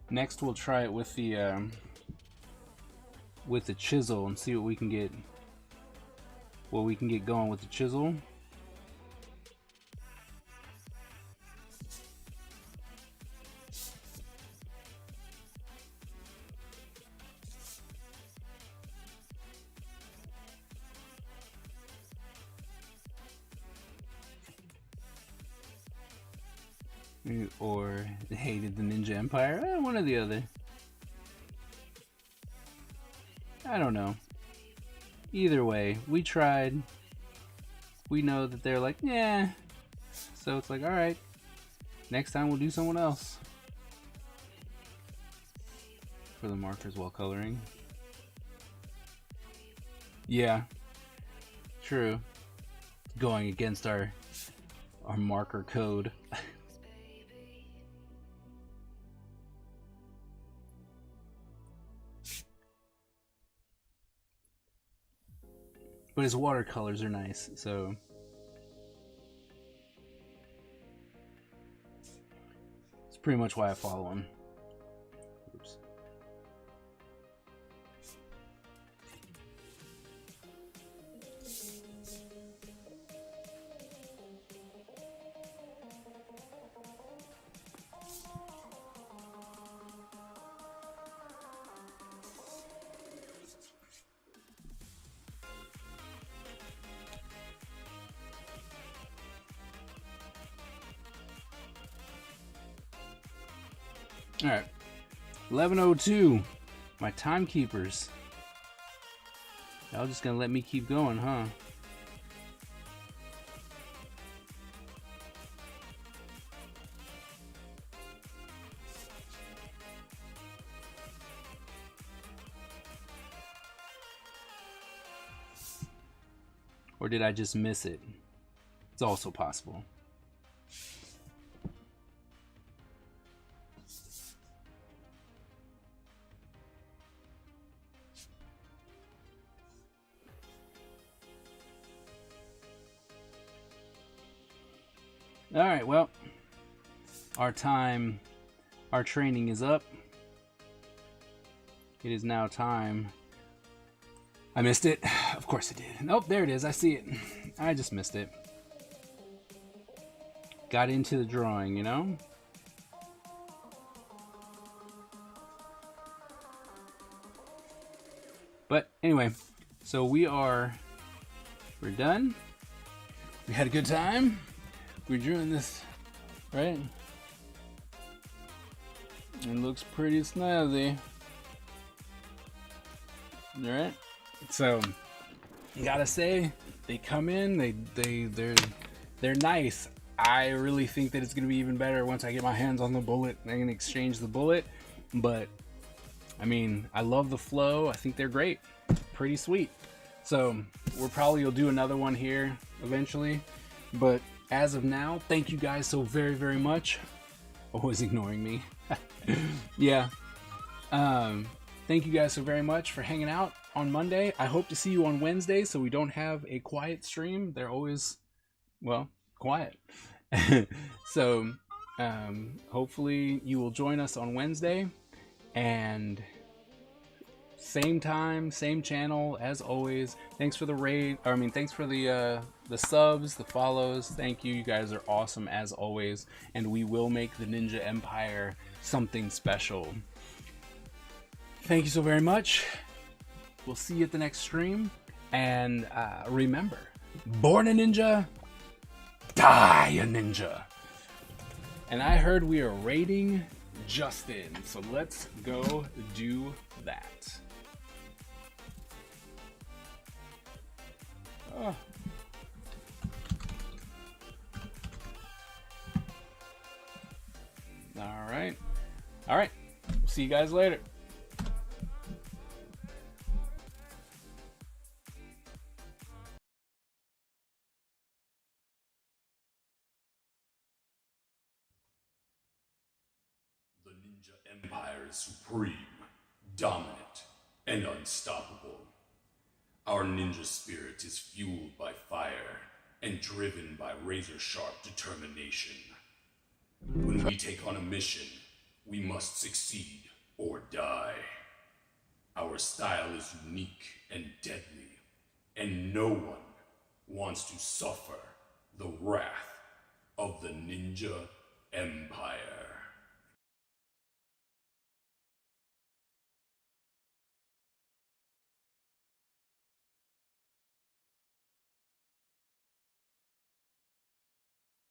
Next, we'll try it with the chisel and see what we can get. What we can get going with the chisel. or hated the Ninja Empire. One or the other. I don't know. Either way, we tried. We know that they're like, yeah. So it's like, alright. Next time we'll do someone else. For the markers while coloring. Yeah. True. Going against our marker code. But his watercolors are nice, so it's pretty much why I follow him. Oops. Alright, 11:02. My timekeepers. Y'all just gonna let me keep going, huh? Or did I just miss it? It's also possible. Alright, well, our training is up. It is now time. I missed it. Of course I did. Nope, there it is. I see it. I just missed it. Got into the drawing, you know? But anyway, so we're done. We had a good time. We're doing this, right? It looks pretty snazzy. Alright? So, gotta say, they come in, they're nice. I really think that it's gonna be even better once I get my hands on the bullet and I can exchange the bullet. But, I mean, I love the flow. I think they're great. Pretty sweet. So, we'll probably do another one here eventually. But, as of now, thank you guys so very, very much. Always ignoring me. Yeah. Thank you guys so very much for hanging out on Monday. I hope to see you on Wednesday so we don't have a quiet stream. They're always, well, quiet. So, hopefully you will join us on Wednesday. And same time, same channel as always. Thanks for the raid. Thanks for the subs, the follows. Thank you. You guys are awesome as always. And we will make the Ninja Empire something special. Thank you so very much. We'll see you at the next stream. And remember, born a ninja, die a ninja. And I heard we are raiding Justin. So let's go do that. Oh. All right. See you guys later. The Ninja Empire is supreme, dominant, and unstoppable. Our ninja spirit is fueled by fire and driven by razor-sharp determination. When we take on a mission, we must succeed or die. Our style is unique and deadly, and no one wants to suffer the wrath of the Ninja Empire.